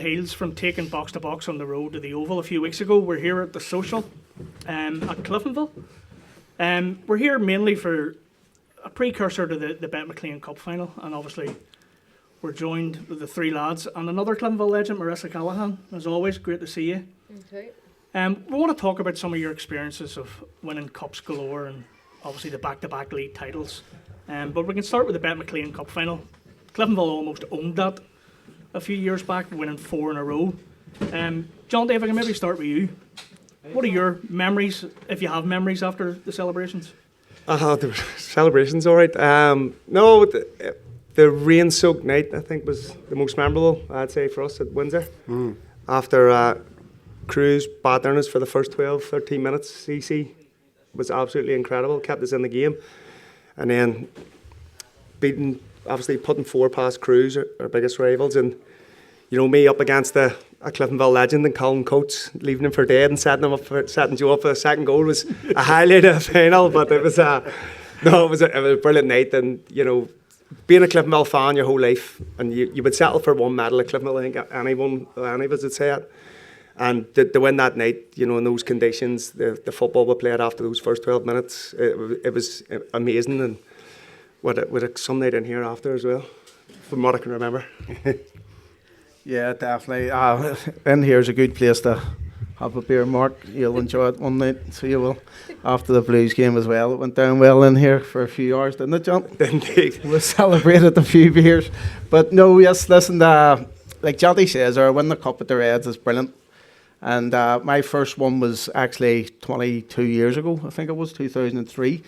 heels from taking box to box on the road to the Oval a few weeks ago. We're here at the Social at Cliftonville. We're here mainly for a precursor to the Bet McLean Cup final, and obviously we're joined with the three lads and another Cliftonville legend, Marissa Callahan. As always, great to see you. Okay. We want to talk about some of your experiences of winning cups galore and obviously the back-to-back league titles. But we can start with the Bet McLean Cup final. Cliftonville almost owned that a few years back, winning 4 in a row. John, Dave, I can maybe start with you. What are your memories, if you have memories, after the celebrations? The celebrations, all right. No, the rain-soaked night, I think, was the most memorable, I'd say, for us at Windsor. After Cruz battering us for the first 12, 13 minutes, CC was absolutely incredible, kept us in the game. And then putting 4 past Cruz, our biggest rivals, and me up against a Cliftonville legend and Colin Coates, leaving him for dead and setting Joe up for the second goal was a highlight of the final. But it was a brilliant night, and being a Cliftonville fan your whole life, and you would settle for one medal at Cliftonville. I think any of us would say it. And to win that night, in those conditions, the football we played after those first 12 minutes, it was amazing. And with some night in here after as well, from what I can remember. Yeah, definitely. In here is a good place to have a beer, Mark. You'll enjoy it one night, so you will. After the Blues game as well, it went down well in here for a few hours, didn't it, John? Indeed. We celebrated a few beers. But no, yes, listen, like Johnny says, our win the cup with the Reds is brilliant. And my first one was actually 22 years ago, I think it was, 2003,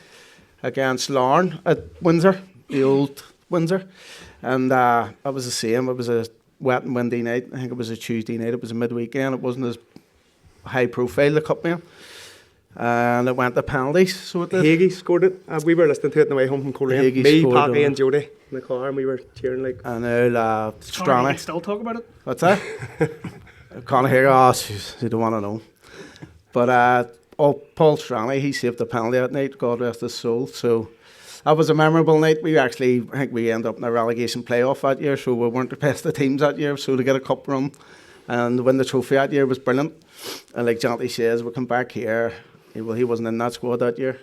against Larne at Windsor, the old Windsor. And that was the same. It was a wet and windy night. I think it was a Tuesday night. It was a midweekend. It wasn't as high profile, the cup game. And it went to penalties. So it did. Hagee scored it. We were listening to it on the way home from Coleraine. Me, Packy and Jody in the car, and we were cheering like. And Strana. You can still talk about it? What's that? Conor you don't want to know. But Paul Strana, he saved the penalty that night, God rest his soul. So that was a memorable night. I think we ended up in a relegation playoff that year, so we weren't the best of teams that year. So to get a cup run and win the trophy that year was brilliant. And like Jonty says, we come back here. He wasn't in that squad that year.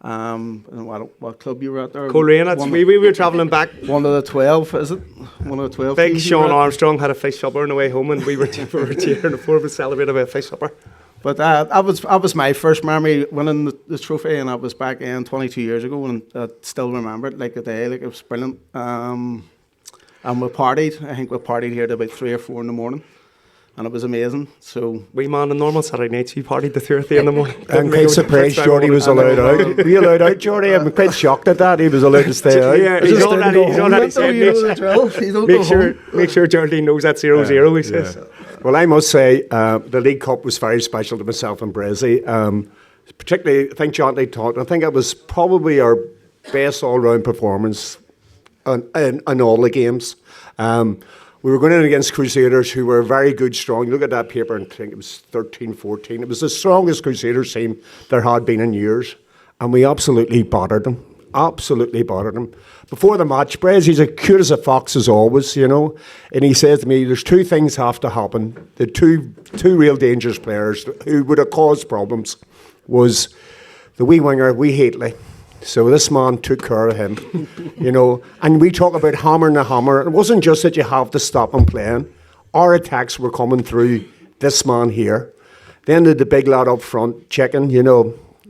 And what club you were at there? Coleraine. We were travelling back. One of the 12, is it? One of the 12. Big Sean Armstrong had a fish supper on the way home, and we were cheering. The 4 of us celebrated with a fish supper. But that was my first memory winning the trophy, and that was back in 22 years ago, and I still remember it like a day, like it was brilliant. And we partied. I think we partied here at about 3 or 4 in the morning, and it was amazing. So we man, on normal Saturday nights, we partied to 3 or 3 in the morning. I'm quite surprised Jordy was allowed out. Were you allowed out, Jordy? I'm quite shocked at that. He was allowed to stay out. Yeah, he's already said make sure Jordy knows that 0-0, he says. Well, I must say, the League Cup was very special to myself and Breslin. Particularly, I think John talked, I think it was probably our best all-round performance in all the games. We were going in against Crusaders, who were very good, strong. You look at that paper and think it was 13-14. It was the strongest Crusaders team there had been in years. And we absolutely battered them. Before the match, Brez, he's as cute as a fox as always, and he says to me, there's 2 things have to happen. The two real dangerous players who would have caused problems was the wee winger, wee Hately. So this man took care of him, and we talk about hammering the hammer. It wasn't just that you have to stop him playing. Our attacks were coming through this man here. Then the big lad up front, checking,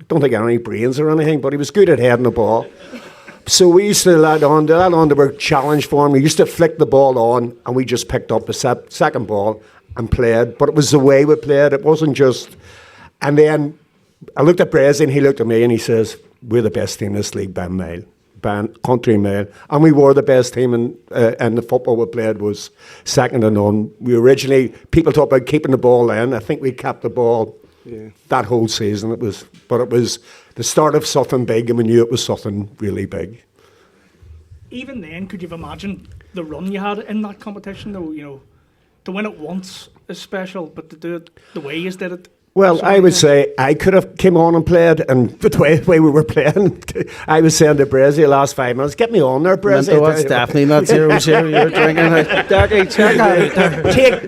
don't think he had any brains or anything, but he was good at heading the ball. So we used to let on they were challenged for him. We used to flick the ball on, and we just picked up the second ball and played. But it was the way we played. It wasn't just. And then I looked at Breslin, and he looked at me, and he says, "We're the best team in this league by a mile, by a country mile." And we were the best team, and the football we played was second to none. People talk about keeping the ball in. I think we kept the ball. Yeah. That whole season, it was the start of something big, and we knew it was something really big. Even then, could you have imagined the run you had in that competition? Though, to win it once is special, but to do it the way you did it Well, I would say I could have came on and played, and the way we were playing, I was saying to Breslin the last 5 minutes, get me on there, Breslin. That's definitely not 0-0 you're drinking. Dougie, check out.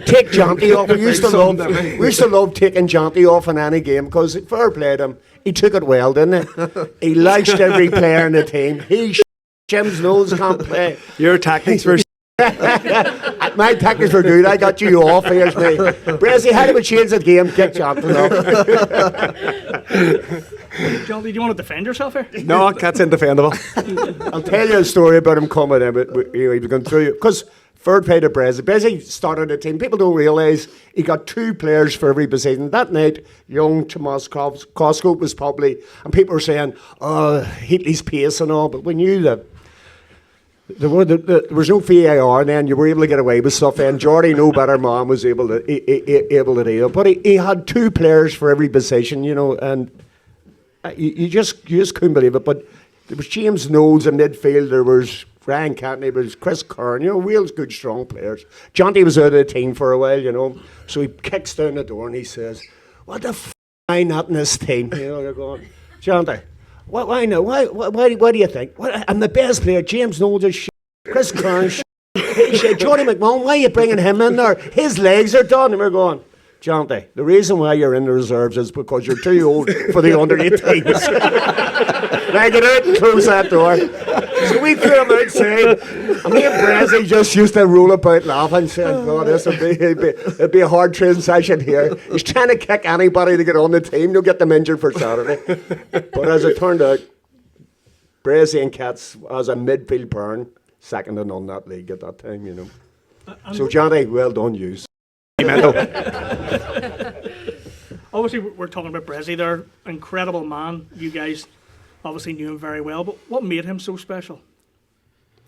Take Jonty off. We used to love taking Jonty off in any game because fair play to him. He took it well, didn't he? He lashed every player in the team. Jim's nose can't play. Your tactics were My tactics were good. I got you off. Here's me. Breslin, how do we change the game? Get Jonty off. John, do you want to defend yourself here? no, Cat's indefendable. I'll tell you a story about him coming in. But he was going through because third play to Breslin. Breslin started the team. People don't realise he got 2 players for every position. That night, young Tomas Costco was probably, and people were saying, "Oh, Heatley's pace and all," but we knew that. There was no VAR then, you were able to get away with stuff then. Jordy, no better man, was able to do it. But he had 2 players for every position, you know, and you just couldn't believe it. But there was James Knowles in midfield, there was Ryan Cantney, there was Chris Kern, you know, real good, strong players. Jonty was out of the team for a while, you know, so he kicks down the door and he says, "What the f*** am I not in this team?" You know, they're going, "Jonty, why no? Why do you think? I'm the best player. James Knowles is shit. Chris Kern shit. Jordy McMahon, why are you bringing him in there? His legs are done." And we're going, "Jonty, the reason why you're in the reserves is because you're too old for the under-18s. Now get out and close that door." So we threw him outside. And me and Breslin just used to roll about laughing, saying, "God, it'd be a hard training session here." He's trying to kick anybody to get on the team. You'll get them injured for Saturday. But as it turned out, Breslin and Cats, as a midfield burn, second to none that league at that time, you know. So Johnny, well done, you. Obviously, we're talking about Breslin there. Incredible man. You guys obviously knew him very well. But what made him so special?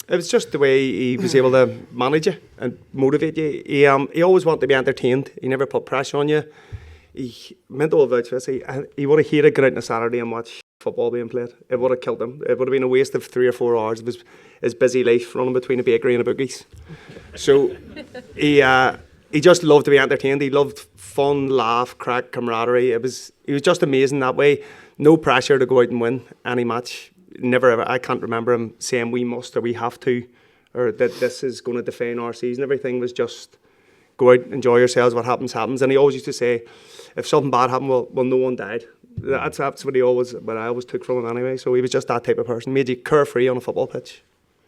It was just the way he was able to manage you and motivate you. He always wanted to be entertained. He never put pressure on you. He mental about this. He would have hated going out on a Saturday and watch football being played. It would have killed him. It would have been a waste of 3 or 4 hours of his busy life running between a bakery and a bookies. So he just loved to be entertained. He loved fun, laugh, crack, camaraderie. He was just amazing that way. No pressure to go out and win any match. Never ever. I can't remember him saying we must or we have to, or that this is going to define our season. Everything was just go out, enjoy yourselves. What happens, happens. And he always used to say, if something bad happened, well, no one died. That's what I always took from him anyway. So he was just that type of person. Made you carefree on a football pitch.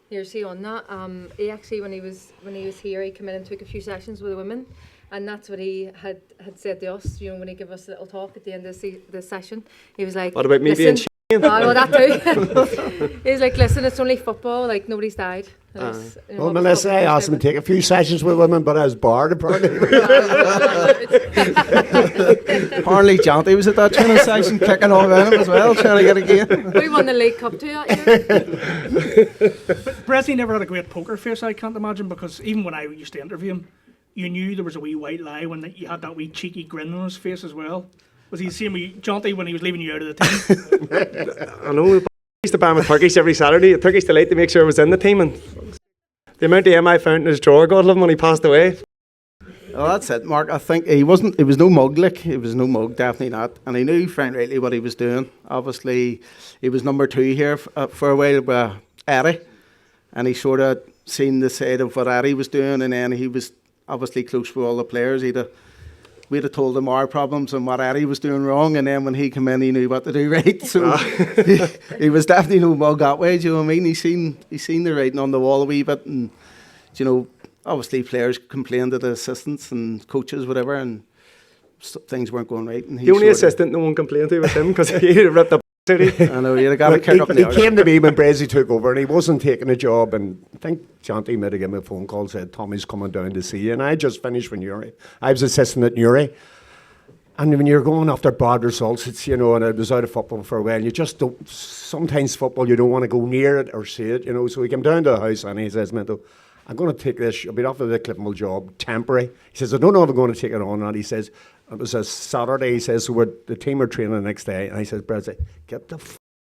You're see on that. He actually, when he was here, he came in and took a few sessions with the women, and that's what he had said to us. You know, when he gave us a little talk at the end of the session, he was like, "What about me being?" Oh, well, that too. He was like, "Listen, it's only football. Like nobody's died." Well, Melissa, I asked him to take a few sessions with women, but I was barred apparently. Apparently, Jonty was at that training session, kicking all around him as well, trying to get a game. We won the League Cup too that year. But Breslin never had a great poker face, I can't imagine, because even when I used to interview him, you knew there was a wee white lie when he had that wee cheeky grin on his face as well. Was he the same with Jonty when he was leaving you out of the team? I know. I used to buy him a Turkish every Saturday, a Turkish delight to make sure I was in the team. And the amount of M I found in his drawer, God love him, when he passed away. Well, that's it, Mark. I think it was no mug, like. It was no mug, definitely not. And he knew Frank rightly what he was doing. Obviously, he was number 2 here for a while with Eddie. And he sort of seen the side of what Eddie was doing. And then he was obviously close with all the players. We'd have told him our problems and what Eddie was doing wrong, and then when he came in, he knew what to do right. So he was definitely no mug that way. Do you know what I mean? He seen the writing on the wall a wee bit, and you know, obviously players complained to the assistants and coaches, whatever, and things weren't going right. And the only assistant no one complained to was him because he ripped up. I know, you'd have got a kick up the He came to me when Breslin took over and he wasn't taking a job, and I think Jonty might have given me a phone call, said Tommy's coming down to see you, and I just finished with Newry. I was assistant at Newry, and when you're going after bad results, it's, you know, and I was out of football for a while, you just don't, sometimes football you don't want to go near it or see it, you know. So he came down to the house and he says, "Mento, I'm going to take this, I've been offered the Cliftonville job, temporary." He says, "I don't know if I'm going to take it on or not." He says, it was a Saturday, he says, so the team are training the next day, and he says, "Breslin, get the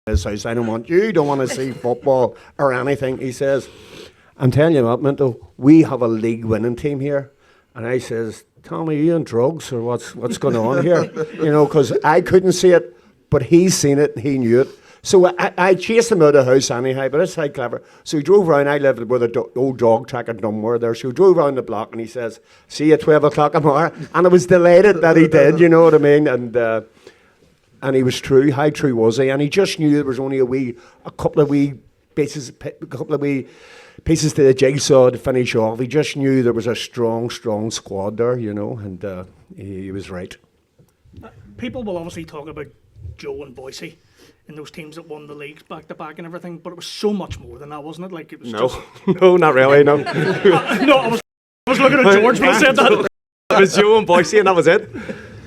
this house. I don't want to see football or anything." He says, "I'm telling you what, Minto, we have a league winning team here, And I says, Tommy, are you on drugs or what's going on here? You know, because I couldn't see it, but he's seen it and he knew it. So I chased him out of the house anyhow, but it's quite clever. So he drove round. I lived with an old dog track at Dunmore there. So he drove round the block and he says, see you at 12 o'clock tomorrow. And I was delighted that he did, you know what I mean? And he was true. How true was he? And he just knew there was only a couple of wee pieces to the jigsaw to finish off. He just knew there was a strong squad there, you know, and he was right. People will obviously talk about Joe and Boise in those teams that won the leagues back to back and everything, but it was so much more than that, wasn't it? Like it was No, not really, no. No, I was looking at George when I said that. It was Joe and Boise and that was it.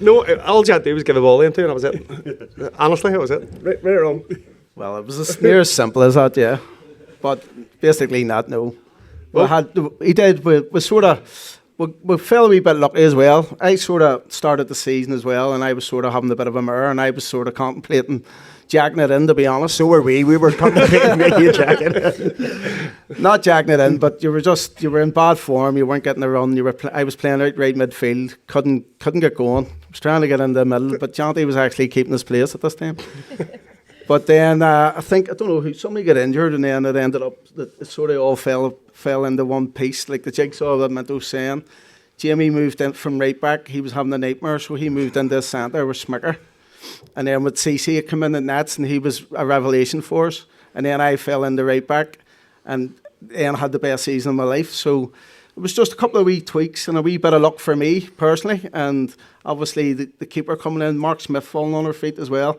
No, all you had to do was give a ball into and that was it. Honestly, that was it. Right or wrong? Well, it was as near as simple as that, yeah. But basically not, no. We fell a wee bit lucky as well. I sort of started the season as well, and I was sort of having a bit of a mirror, and I was sort of contemplating jacking it in, to be honest. So were we. We were contemplating you jacking it. Not jacking it in, but you were in bad form. You weren't getting a run. I was playing out right midfield. Couldn't get going. I was trying to get in the middle, but Jonty was actually keeping his place at this time. But then I don't know who, somebody got injured, and then it ended up that it sort of all fell into one piece, like the jigsaw that Minto was saying. Jamie moved in from right back. He was having a nightmare, so he moved into the centre with Smicker. And then with CC, had come in at nets, and he was a revelation for us. And then I fell into right back, and then had the best season of my life. So it was just a couple of wee tweaks and a wee bit of luck for me personally. And obviously the keeper coming in, Mark Smith, falling on her feet as well.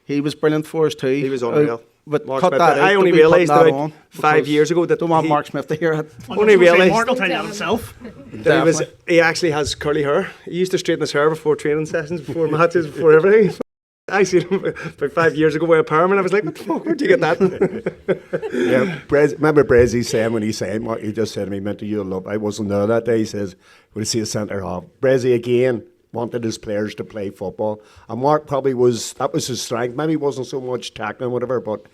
He was brilliant for us too. He was unreal. But Mark cut Smith, that out. I only Don't be realised putting that about on 5 years ago that don't want Mark Smith to hear it. Only realised Mark will tell you that himself. that he actually has curly hair. He used to straighten his hair before training sessions, before matches, before everything. I seen him about 5 years ago with a perm, and I was like, what the fuck, where'd you get that? Yeah, remember Brezzy saying when he said what he just said to me, meant to you love. I wasn't there that day. He says, we'll see a centre half. Brezzy again wanted his players to play football, and Mark probably that was his strength. Maybe it wasn't so much tackling, whatever, but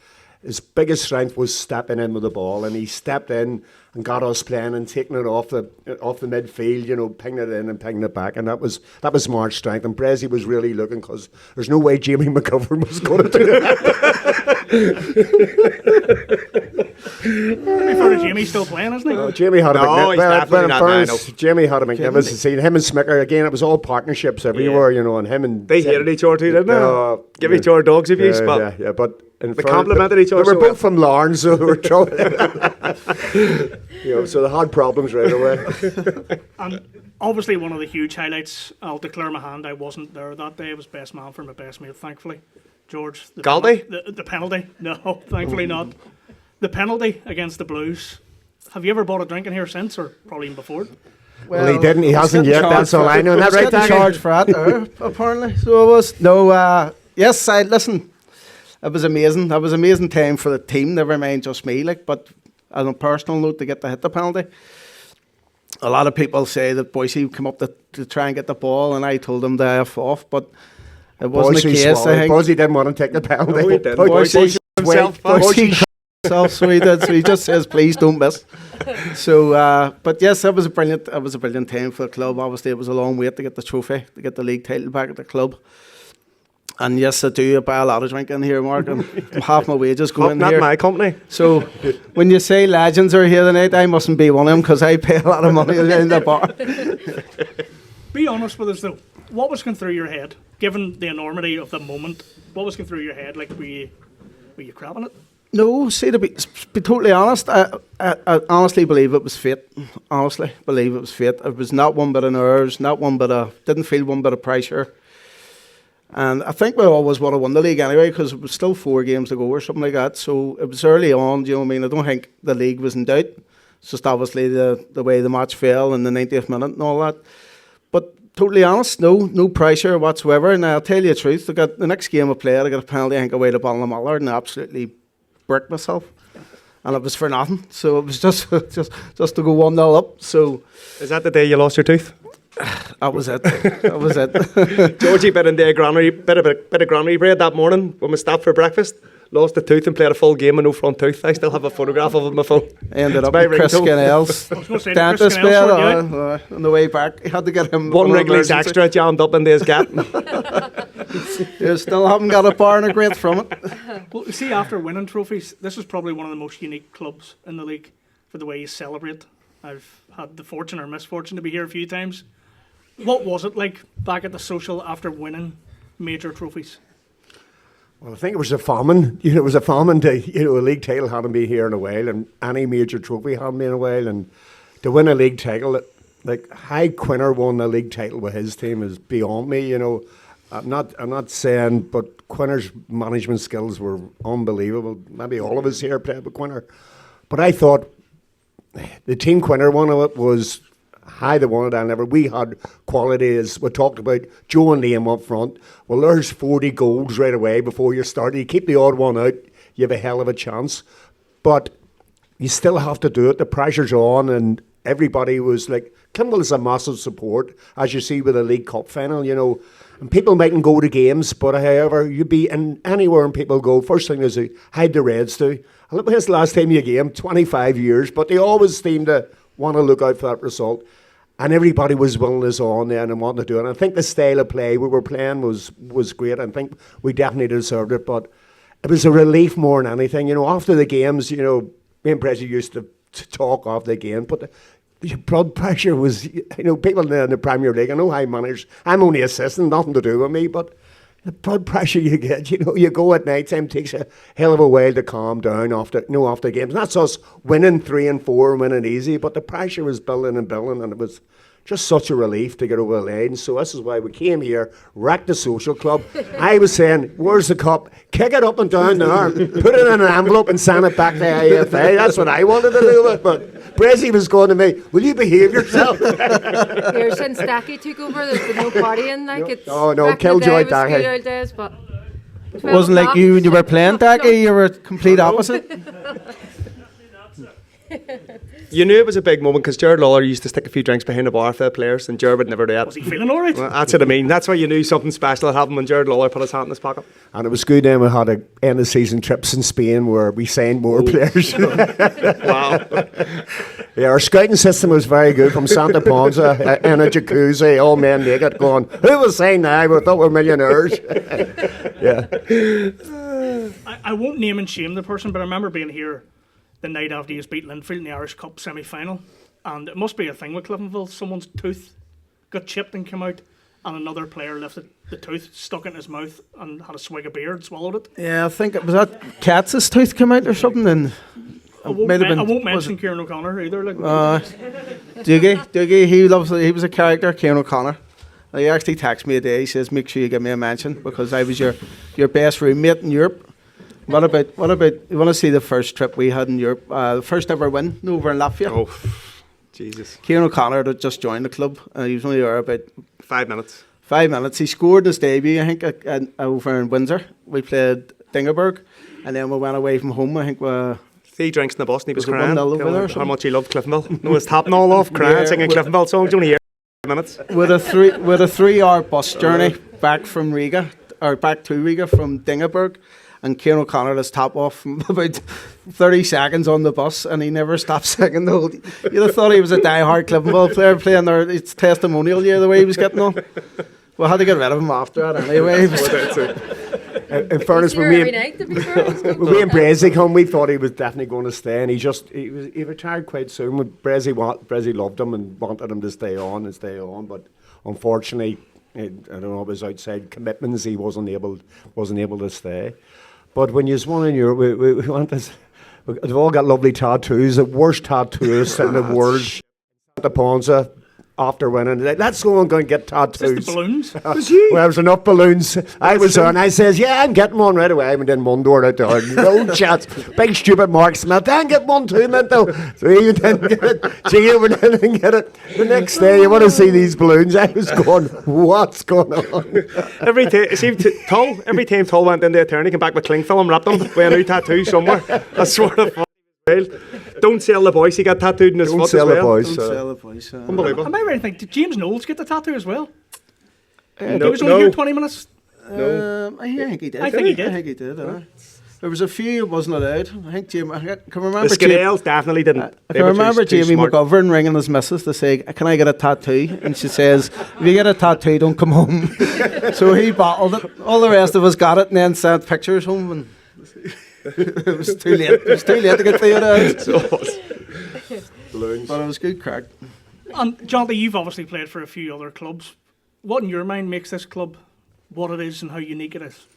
his biggest strength was stepping in with the ball, and he stepped in and got us playing and taking it off the midfield, you know, pinging it in and pinging it back, and that was Mark's strength. And Brezzy was really looking, because there's no way Jamie McGovern was going to do that. Before Jamie's still playing, isn't he? Oh, Jamie had No, he's definitely not now, no. Jamie had a magnificent scene. Him and Smicker again. It was all partnerships everywhere, you know, and him and They hated each other too, didn't they? Give each other dogs abuse, but yeah, but they complimented each other. They were So both from Larne, so they were trouble. You know, so they had problems right away. And obviously one of the huge highlights, I'll declare my hand, I wasn't there that day. I was best man for my best mate, thankfully. George. Galdi? The penalty. No, thankfully not. The penalty against the Blues. Have you ever bought a drink in here since, or probably even before? Well, he didn't. He hasn't yet. That's all I know. Isn't that right, Daggy? Charged for that, apparently. So it was. No, yes, listen. It was amazing. That was an amazing time for the team. Never mind just me. But on a personal note, to get to hit the penalty. A lot of people say that Boise come up to try and get the ball, and I told them to F off, but it wasn't the case. I think Boise didn't want to take the penalty. No, he didn't. Boise himself. himself, so he did. So he just says, "Please don't miss." So, but yes, that was a brilliant time for the club. Obviously, it was a long wait to get the trophy, to get the league title back at the club. And yes, I do buy a lot of drink in here, Mark, and half my wages go in Not here. my company. So when you say legends are here tonight, I mustn't be one of them, because I pay a lot of money in the bar. Be honest with us though. What was going through your head, given the enormity of the moment? What was going through your head? Like, were you crabbing it? No, see, to be totally honest, I honestly believe it was fate. Honestly believe it was fate. It was not one bit of nerves, didn't feel one bit of pressure. And I think we always would have won the league anyway, because it was still 4 games to go or something like that. So it was early on, do you know what I mean? I don't think the league was in doubt. It's just obviously the way the match fell in the 90th minute and all that. But totally honest, no pressure whatsoever. And I'll tell you the truth, I got the next game I played, I got a penalty, I think away to Ballinamallard, and I absolutely bricked myself. And it was for nothing. So it was just to go 1-0 up. So Is that the day you lost your tooth? that was it. That was it. Georgie bit of granary bread that morning when we stopped for breakfast. lost a tooth and played a full game with no front tooth. I still have a photograph of it on my phone. Ended up my with Chris ringtone. Skinnell's I was going to say, dentist Chris Skinnell bill sorted you out. on the way back. He had to get him One an Wrigley's emergency. extra jammed up into his gap. You still haven't got a bar and a grade from it. Well, you see, after winning trophies, this is probably one of the most unique clubs in the league for the way you celebrate. I've had the fortune or misfortune to be here a few times. What was it like back at the social after winning major trophies? Well, I think it was a famine. You know, it was a famine to, you know, a league title hadn't been here in a while, and any major trophy hadn't been in a while. And to win a league title, like how Quinner won a league title with his team is beyond me. You know, I'm not saying, but Quinner's management skills were unbelievable. Maybe all of us here played with Quinner, but I thought the team Quinner won of it was how they wanted and ever. We had quality, as we talked about, Joe and Liam up front. Well, there's 40 goals right away before you start. You keep the odd one out, you have a hell of a chance. But you still have to do it. The pressure's on, and everybody was like, Cliftonville is a massive support, as you see with the League Cup final, you know. And people mightn't go to games, but however, you'd be in anywhere and people go. First thing is, how'd the Reds do? I look, when's the last time you game? 25 years, but they always seem to want to look out for that result. And everybody was willing us on then and wanting to do it. And I think the style of play we were playing was great. I think we definitely deserved it, but it was a relief more than anything. You know, after the games, you know, me and Prezi used to talk after the game, but the blood pressure was, you know, people in the Premier League, I know how managers, I'm only assistant, nothing to do with me, but the blood pressure you get, you know, you go at night time, takes a hell of a while to calm down after games. And that's us winning 3 and 4 and winning easy, but the pressure was building and building, and it was just such a relief to get over the line. So this is why we came here, wrecked the social club. I was saying, where's the cup? Kick it up and down there, put it in an envelope and send it back to IFA. That's what I wanted to do with it. But Brezzy was going to me, will you behave yourself? Here, since Dacky took over, there's been no partying. Like, it's Oh, no, back in the Killjoy day was good Dacky. old days, but It wasn't like you when you were playing Dacky, you were complete opposite. You knew it was a big moment because Jared Lawler used to stick a few drinks behind the bar for the players, and Jared would never do that. Was he feeling all right? Well, that's what I mean. That's why you knew something special had happened when Jared Lawler put his hand in his pocket. And it was good then we had a end of season trips in Spain where we signed more players. Wow. Yeah, our scouting system was very good from Santa Ponza in a jacuzzi, all men naked, going, who will say now? We thought we were millionaires. Yeah. I won't name and shame the person, but I remember being here the night after you beat Linfield in the Irish Cup semi-final, and it must be a thing with Cliftonville. Someone's tooth got chipped and came out, and another player lifted the tooth, stuck it in his mouth, and had a swig of beer and swallowed it. Yeah, I think it was that Katz's tooth come out or something, and I won't mention Kieran O'Connor either. Like, Dougie, he was a character, Kieran O'Connor. He actually texted me a day. He says, "Make sure you give me a mention because I was your best roommate in Europe." What about? You want to see the first trip we had in Europe? The first ever win over in Latvia. Oh, Jesus. Kieran O'Connor had just joined the club. He was only there about 5 minutes. 5 minutes. He scored his debut, I think, over in Windsor. We played Dingerberg, and then we went away from home. I think 3 drinks in the bus and he was Was it crying. 1-0 over there or How something? much he loved Cliftonville. No, his tapping all off, crying, Yeah, singing with- Cliftonville songs, only here 5 minutes. with a 3-hour bus journey back from Riga, or back to Riga from Dingerberg. And Kieran O'Connor had his top off from about 30 seconds on the bus, and he never stopped singing the whole. You'd have thought he was a die-hard Cliftonville player playing there. It's testimonial, yeah, the way he was getting on. We had to get rid of him after that anyway. In fairness, He's when here we every night, to be fair. when we and Brezzy come, we thought he was definitely going to stay, and he retired quite soon. Brezzy loved him and wanted him to stay on, but unfortunately, I don't know, it was outside commitments. He wasn't able to stay. But when you won in Europe, we want this. They've all got lovely tattoos. The worst tattooist in the world. Santa Ponza, after winning, let's go and get tattoos. just the balloons. Well, there was enough balloons. I was on. I says, yeah, I'm getting one right away. I went in one door out there. No chance. Big stupid Mark Smith. I get one too, Minto. So he didn't get it. Gio went in and get it. The next day, you want to see these balloons? I was going, what's going on? Every time Tull went in the attorney, came back with cling film, wrapped him with a new tattoo somewhere. I swear to fucking Don't sell the boys, he got tattooed in his Don't foot sell as the well. boys. Don't sell the voice. Unbelievable. Am I right to think, did James Knowles get the tattoo as well? He No, was only here 20 minutes. I think he did. I think he did. I think he did. There was a few that wasn't allowed. I think Jamie, I can remember. The Skinells definitely didn't. I can remember Jamie McGovern ringing his missus to say, "Can I get a tattoo?" And she says, "If you get a tattoo, don't come home." So he bottled it. All the rest of us got it and then sent pictures home. And it was too late. It was too late to get the So it was. Balloons. But it was good crack. And Jonty, you've obviously played for a few other clubs. What in your mind makes this club what it is and how unique it is?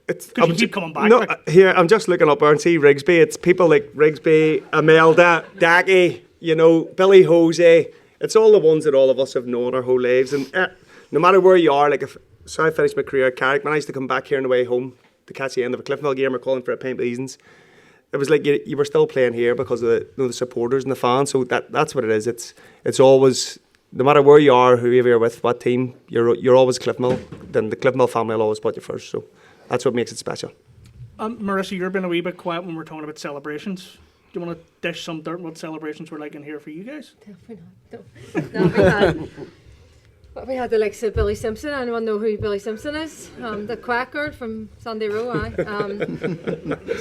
Because you keep coming back. No, like. here I'm just looking up there and see Rigsby. It's people like Rigsby, Imelda, Daggy, you know, Billy Jose. It's all the ones that all of us have known our whole lives. And no matter where you are, like so I finished my career at Carrick, when I used to come back here on the way home to catch the end of a Cliftonville game or calling for a pint of Easons, it was like you were still playing here because of the supporters and the fans. So that's what it is. It's always, no matter where you are, whoever you're with, what team, you're always Cliftonville. Then the Cliftonville family will always put you first. So that's what makes it special. Marissa, you've been a wee bit quiet when we're talking about celebrations. Do you want to dish some dirt on what celebrations were like in here for you guys? Definitely not. We had the likes of Billy Simpson. Anyone know who Billy Simpson is? The quacker from Sunday Row,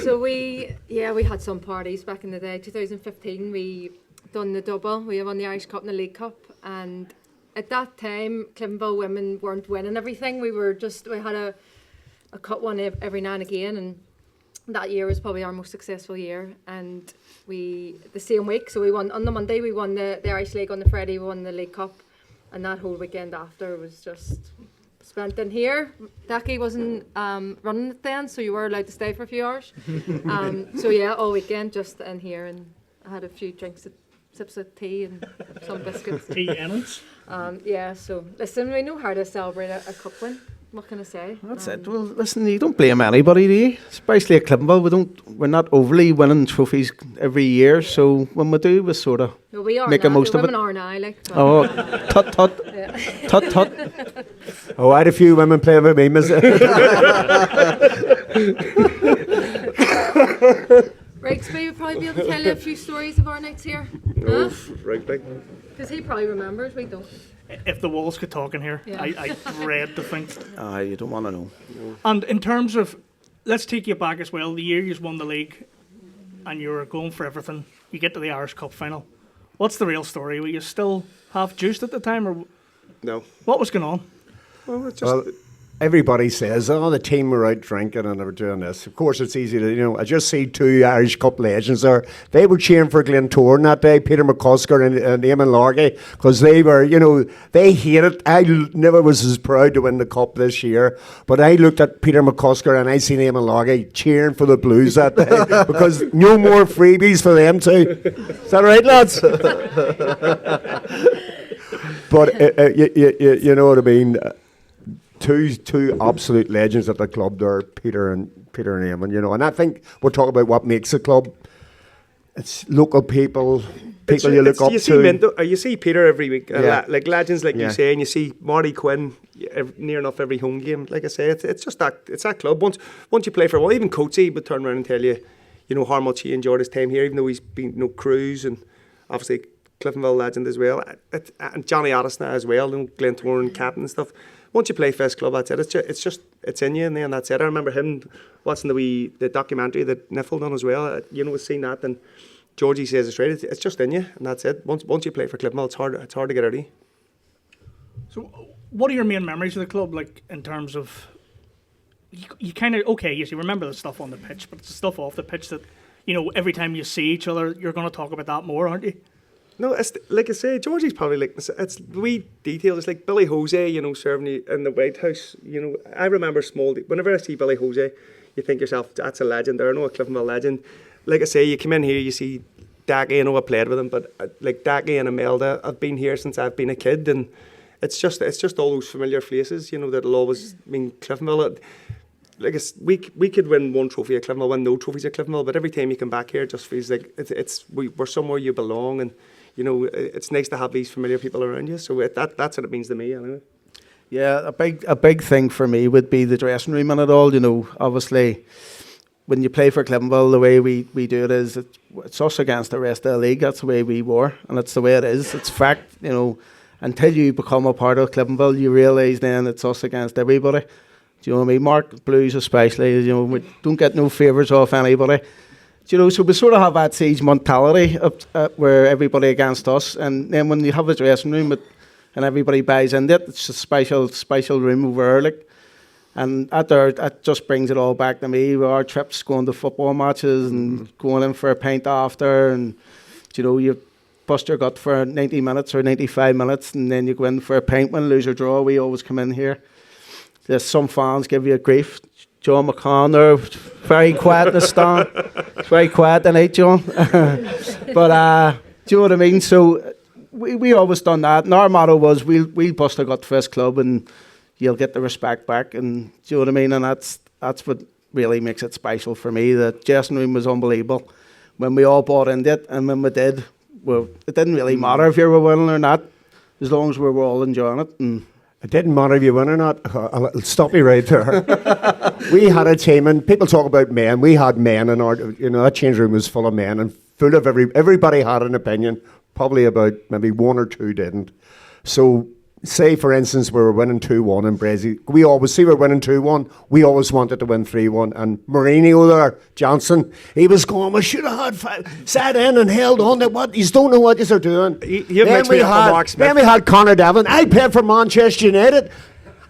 So we had some parties back in the day. 2015, we done the double. We won the Irish Cup and the League Cup. And at that time, Cliftonville women weren't winning everything. We had a cup one every now and again. And that year was probably our most successful year. And the same week, so we won, on the Monday, we won the Irish League. On the Friday, we won the League Cup. And that whole weekend after was just spent in here. Daki wasn't running it then, so you were allowed to stay for a few hours. So yeah, all weekend just in here, and I had a few drinks, sips of tea and some biscuits. Tea Emmons? Yeah, so listen, we know how to celebrate a cup win. What can I say? That's it. Well, listen, you don't blame anybody, do you? Especially at Cliftonville, we're not overly winning trophies every year, so when we do, we sort of make the most of it. Women are now, like. Oh, tut tut, tut tut. Oh, I had a few women playing with me, miss. Rigsby would probably be able to tell you a few stories of our nights here. Oh, Rigsby. Because he probably remembers, we don't. If the walls could talk in here, Yeah. I dread to think. You don't want to know. And in terms of, let's take you back as well. The year you won the league and you were going for everything, you get to the Irish Cup final. What's the real story? Were you still half juiced at the time, or No. what was going on? Well, it's just... Well, everybody says, oh, the team were out drinking and they were doing this. Of course, it's easy to, I just see two Irish Cup legends there. They were cheering for Glentoran that day, Peter McCusker and Eamon Largy, because they were, they hated. I never was as proud to win the Cup this year, but I looked at Peter McCusker and I seen Eamon Largy cheering for the Blues that day, because no more freebies for them too. Is that right, lads? But you know what I mean? Two absolute legends at the club there, Peter and Eamon, and I think we're talking about what makes a club. It's local people you look up to. You see Peter every week, like legends, like Yeah. you say, and you see Marty Quinn near enough every home game. Like I say, it's just that club. Once you play for a while, even Coatsy would turn around and tell you, how much he enjoyed his time here, even though he's been Cruise and obviously Cliftonville legend as well, and Johnny Addison as well, Glentoran captain and stuff. Once you play Fest Club, that's it. It's in you, and then that's it. I remember him watching the documentary that Niffle done as well. Was seeing that, and Georgie says it's right. It's just in you, and that's it. Once you play for Cliftonville, it's hard to get out of you. So, what are your main memories of the club, like in terms of? You kind of yes, you remember the stuff on the pitch, but it's the stuff off the pitch that every time you see each other, you're going to talk about that more, aren't you? No, it's like I say, Georgie's probably like, it's wee details. It's like Billy Jose, serving you in the White House. I remember whenever I see Billy Jose, you think yourself, that's a legend there. I know a Cliftonville legend. Like I say, you come in here, you see Daki. I know I played with him, but like Daki and Imelda, I've been here since I've been a kid, and it's just all those familiar faces, that'll always mean Cliftonville. Like we could win one trophy at Cliftonville, win no trophies at Cliftonville, but every time you come back here, it just feels like we're somewhere you belong, and it's nice to have these familiar people around you. So that's what it means to me, anyway. Yeah, a big thing for me would be the dressing room and it all. Obviously, when you play for Cliftonville, the way we do it is it's us against the rest of the league. That's the way we were, and it's the way it is. It's fact, Until you become a part of Cliftonville, you realise then it's us against everybody. Do you know what I mean? Mark Blues especially, you know, we don't get no favours off anybody. Do you know, so we sort of have that siege mentality where everybody against us, and then when you have a dressing room and everybody buys into it, it's a special room over there, like. And that just brings it all back to me. Our trips, going to football matches and going in for a pint after, and you know, you bust your gut for 90 minutes or 95 minutes, and then you go in for a pint, win, lose or draw. We always come in here. There's some fans give you a grief. John McCann, they're very quiet in the stand. It's very quiet tonight, John. But do you know what I mean? So we always done that. And our motto was we'll bust our gut for this club and you'll get the respect back. And do you know what I mean? And that's what really makes it special for me. The dressing room was unbelievable. When we all bought into it, and when we did, well, it didn't really matter if you were winning or not, as long as we were all enjoying it. And it didn't matter if you win or not. I'll stop you right there. We had a team, and people talk about men. We had men in our, you know, that change room was full of men and full of everybody had an opinion. Probably about maybe one or two didn't. So, say for instance, we were winning 2-1 in Breslin. We always see we're winning 2-1. We always wanted to win 3-1. And Mourinho there, Johnson, he was going, we should have had sat in and held on to what. You don't know what you're doing. Then we had Connor Devlin. I played for Manchester United.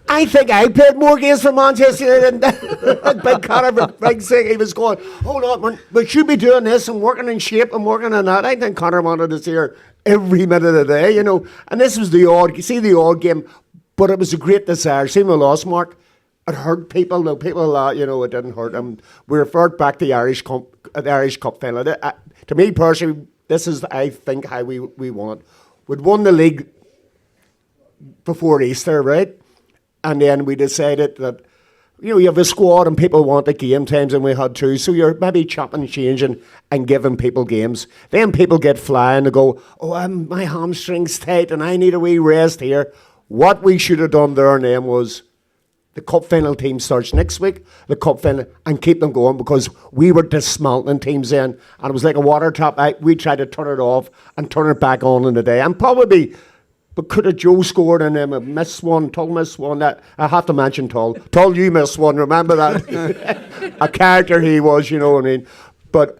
I think I played more games for Manchester United than Big Connor, for Big sake. He was going, hold on, we should be doing this and working in shape and working on that. I think Connor wanted us here every minute of the day, you know. And this was the odd game, but it was a great desire. See, we lost, Mark. It hurt people. No, people, you know, it didn't hurt them. We referred back to the Irish Cup final. To me personally, this is, I think, how we won it. We'd won the league before Easter, right? And then we decided that, you know, you have a squad and people want the game times, and we had two. So you're maybe chopping and changing and giving people games. Then people get flying to go, oh, my hamstring's tight and I need a wee rest here. What we should have done there and then was the cup final team starts next week, the cup final, and keep them going, because we were dismantling teams then. And it was like a water tap. We tried to turn it off and turn it back on in the day. And probably... But could have Joe scored and then missed one, Tull missed one. That I have to mention Tull. Tull, you missed one, remember that? A character he was, you know what I mean? But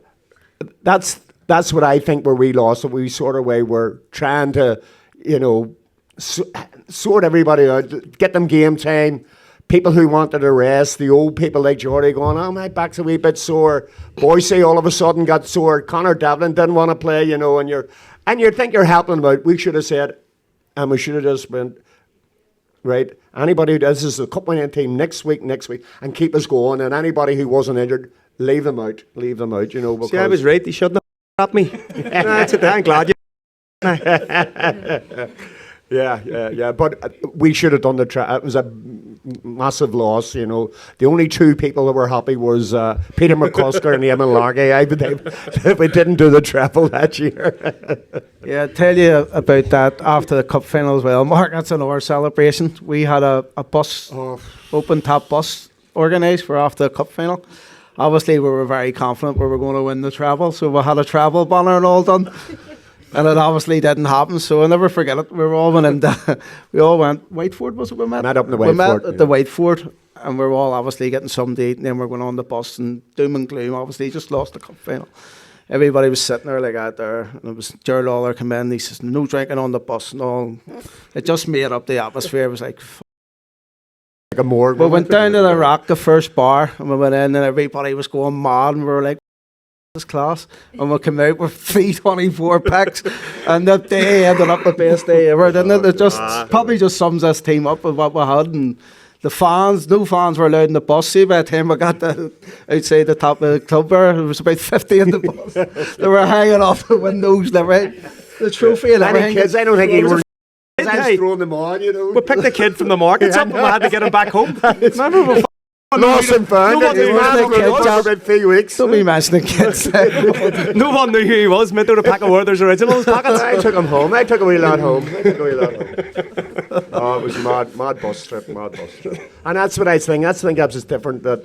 that's what I think where we lost. We sort of way were trying to, you know, sort everybody out, get them game time. People who wanted a rest, the old people like Jordy going, oh, my back's a wee bit sore. Boise all of a sudden got sore. Connor Devlin didn't want to play, you know, and you think you're helping them out. We should have said, and we should have just went, right, anybody who does this is a cup winning team next week, and keep us going. And anybody who wasn't injured, leave them out, you know. Because see, I was right. He shouldn't have at me. That's it. I'm glad you. Yeah. But we should have done the it was a massive loss, you know. The only two people that were happy was Peter McCusker and Eamon Largy. We didn't do the treble that year. yeah, I'll tell you about that after the cup final as well. Mark, that's another celebration. We had a bus, open top bus organised for after the cup final. Obviously, we were very confident we were going to win the treble, so we had a treble banner and all done. And it obviously didn't happen, so I'll never forget it. We all went Whiteford, was it we met? Met up in the Whiteford. We met at the Whiteford, and we were all obviously getting something to eat, and then we went on the bus, and doom and gloom, obviously, just lost the cup final. Everybody was sitting there like that there, and it was Gerald Lawler come in, and he says, no drinking on the bus and all. It just made up the atmosphere. It was like, like a morgue. We went down to the Rock, the first bar, and we went in, and everybody was going mad, and we were like, this class, and we came out with 324 packs, and that day ended up the best day ever, didn't it? It just probably just sums this team up with what we had. And the fans, no fans were allowed in the bus. See, by the time we got outside the top of the club there, there was about 50 in the bus. They were hanging off the windows, the trophy and everything. Kids, I don't think he was. I was throwing them on, you know. We picked the kid from the market, something we had to get him back home. Remember, we lost and found it. He was for about 3 weeks. Don't be mentioning kids. No one knew who he was. Meant to have a pack of Werther's Originals packets. I took him home. I took a wee lad home. Oh, it was a mad bus trip. And that's what I think. That's what I think is different. That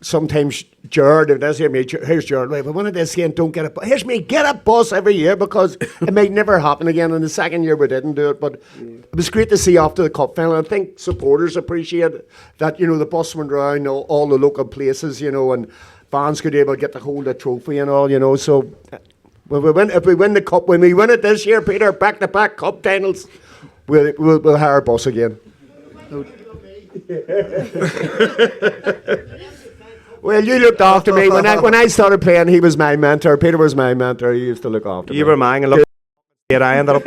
sometimes Jared, if that's me, here's Jared, right, if I win it this year and don't get it, here's me, get a bus every year, because it might never happen again. And the second year we didn't do it, but it was great to see after the cup final. I think supporters appreciate that, you know, the bus went around all the local places, you know, and fans could be able to get to hold the trophy and all, you know. So if we win the cup, when we win it this year, Peter, back-to-back cup titles, we'll hire a bus again. Well, you looked after me when I started playing. He was my mentor. Peter was my mentor. He used to look after me. You were mine, and look, here I ended up.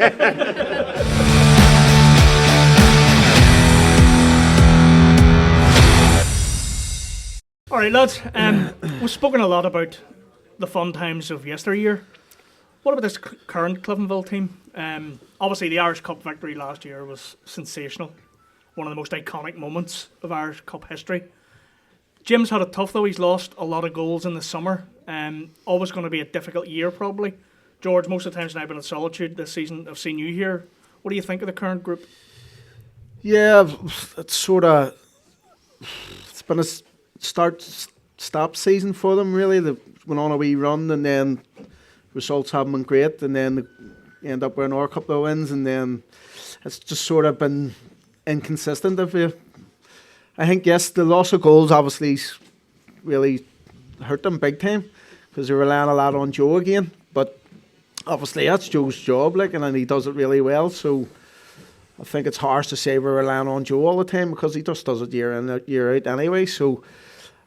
All right, lads. We've spoken a lot about the fun times of yesteryear. What about this current Cliftonville team? Obviously, the Irish Cup victory last year was sensational. One of the most iconic moments of Irish Cup history. Jim's had it tough though. He's lost a lot of goals in the summer. Always going to be a difficult year probably. George, most of the times when I've been in Solitude this season, I've seen you here. What do you think of the current group? Yeah, it's sort of, it's been a start-stop season for them really. They went on a wee run and then results haven't been great, and then they end up with another couple of wins, and then it's just sort of been inconsistent. I think, yes, the loss of goals obviously really hurt them big time because they're relying a lot on Joe again. But obviously that's Joe's job, and he does it really well. So I think it's harsh to say we're relying on Joe all the time because he just does it year in, year out anyway. So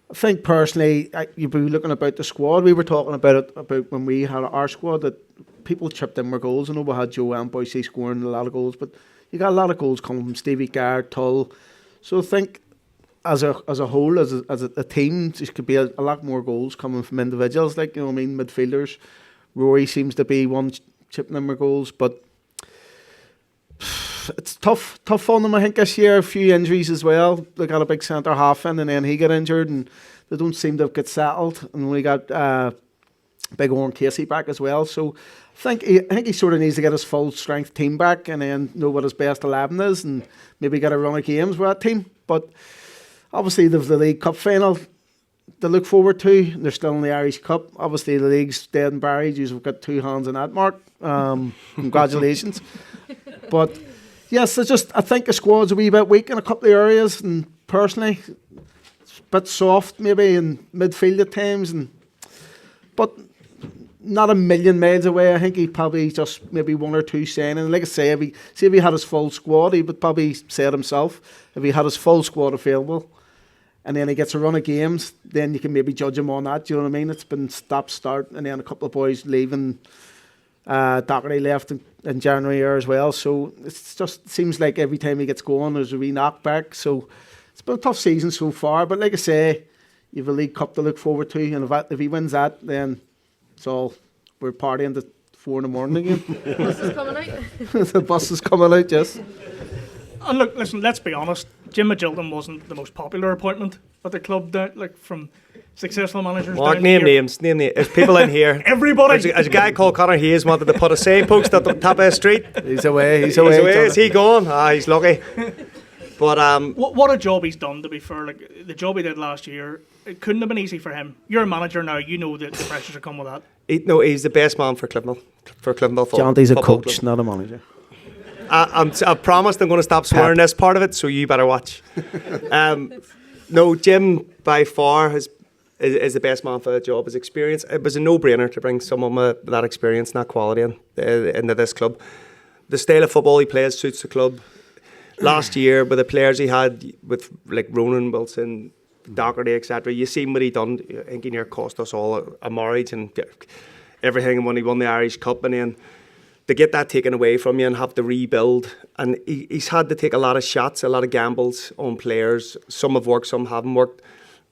I think personally, you'd be looking about the squad. We were talking about when we had our squad that people chipped in more goals. I know we had Joe and Boise scoring a lot of goals, but you got a lot of goals coming from Stevie Garrett, Tull. So I think as a whole, as a team, there could be a lot more goals coming from individuals, midfielders. Rory seems to be one chipping in more goals, but it's tough on them, I think, this year. A few injuries as well. They got a big centre half in, and then he got injured, and they don't seem to have got settled. And we got big Owen Casey back as well. So I think he sort of needs to get his full strength team back, and then know what his best 11 is, and maybe get a run of games with that team. But obviously, they've the League Cup final to look forward to. They're still in the Irish Cup. Obviously, the league's dead and buried. You've got 2 hands on that, Mark. Congratulations. But yes, I think the squad's a wee bit weak in a couple of areas, and personally, it's a bit soft maybe in midfield at times, but not a million miles away. I think he probably just maybe 1 or 2 signing. Like I say, if he had his full squad, he would probably say it himself. If he had his full squad available, and then he gets a run of games, then you can maybe judge him on that. Do you know what I mean? It's been stop-start, and then a couple of boys leaving. Doherty left in January here as well, so it just seems like every time he gets going, there's a wee knockback. So it's been a tough season so far, but like I say, you've a League Cup to look forward to, and if he wins that, then it's all, we're partying to 4 a.m. again. The bus is coming out. The bus is coming out, yes. And look, listen, let's be honest. Jim Magilton wasn't the most popular appointment at the club, from successful managers. Mark, down name here. names. There's people in here. Everybody. As a guy called Conor Hayes wanted to put a signpost at the top of the street. He's away. Is he gone? He's lucky. But what a job he's done, to be fair. Like the job he did last year, it couldn't have been easy for him. You're a manager now, you know that the pressures that come with that. he's the best man for Cliftonville football. Jonty's a football coach, club. not a manager. I promised I'm going to stop swearing this part of it, so you better watch. No, Jim by far is the best man for the job. His experience, it was a no-brainer to bring someone with that experience and that quality into this club. The style of football he plays suits the club. Last year, with the players he had, with like Ronan Wilson, Doherty, etc., you seen what he done. I think he near cost us all a marriage and everything when he won the Irish Cup, and then to get that taken away from you and have to rebuild. And he's had to take a lot of shots, a lot of gambles on players. Some have worked, some haven't worked.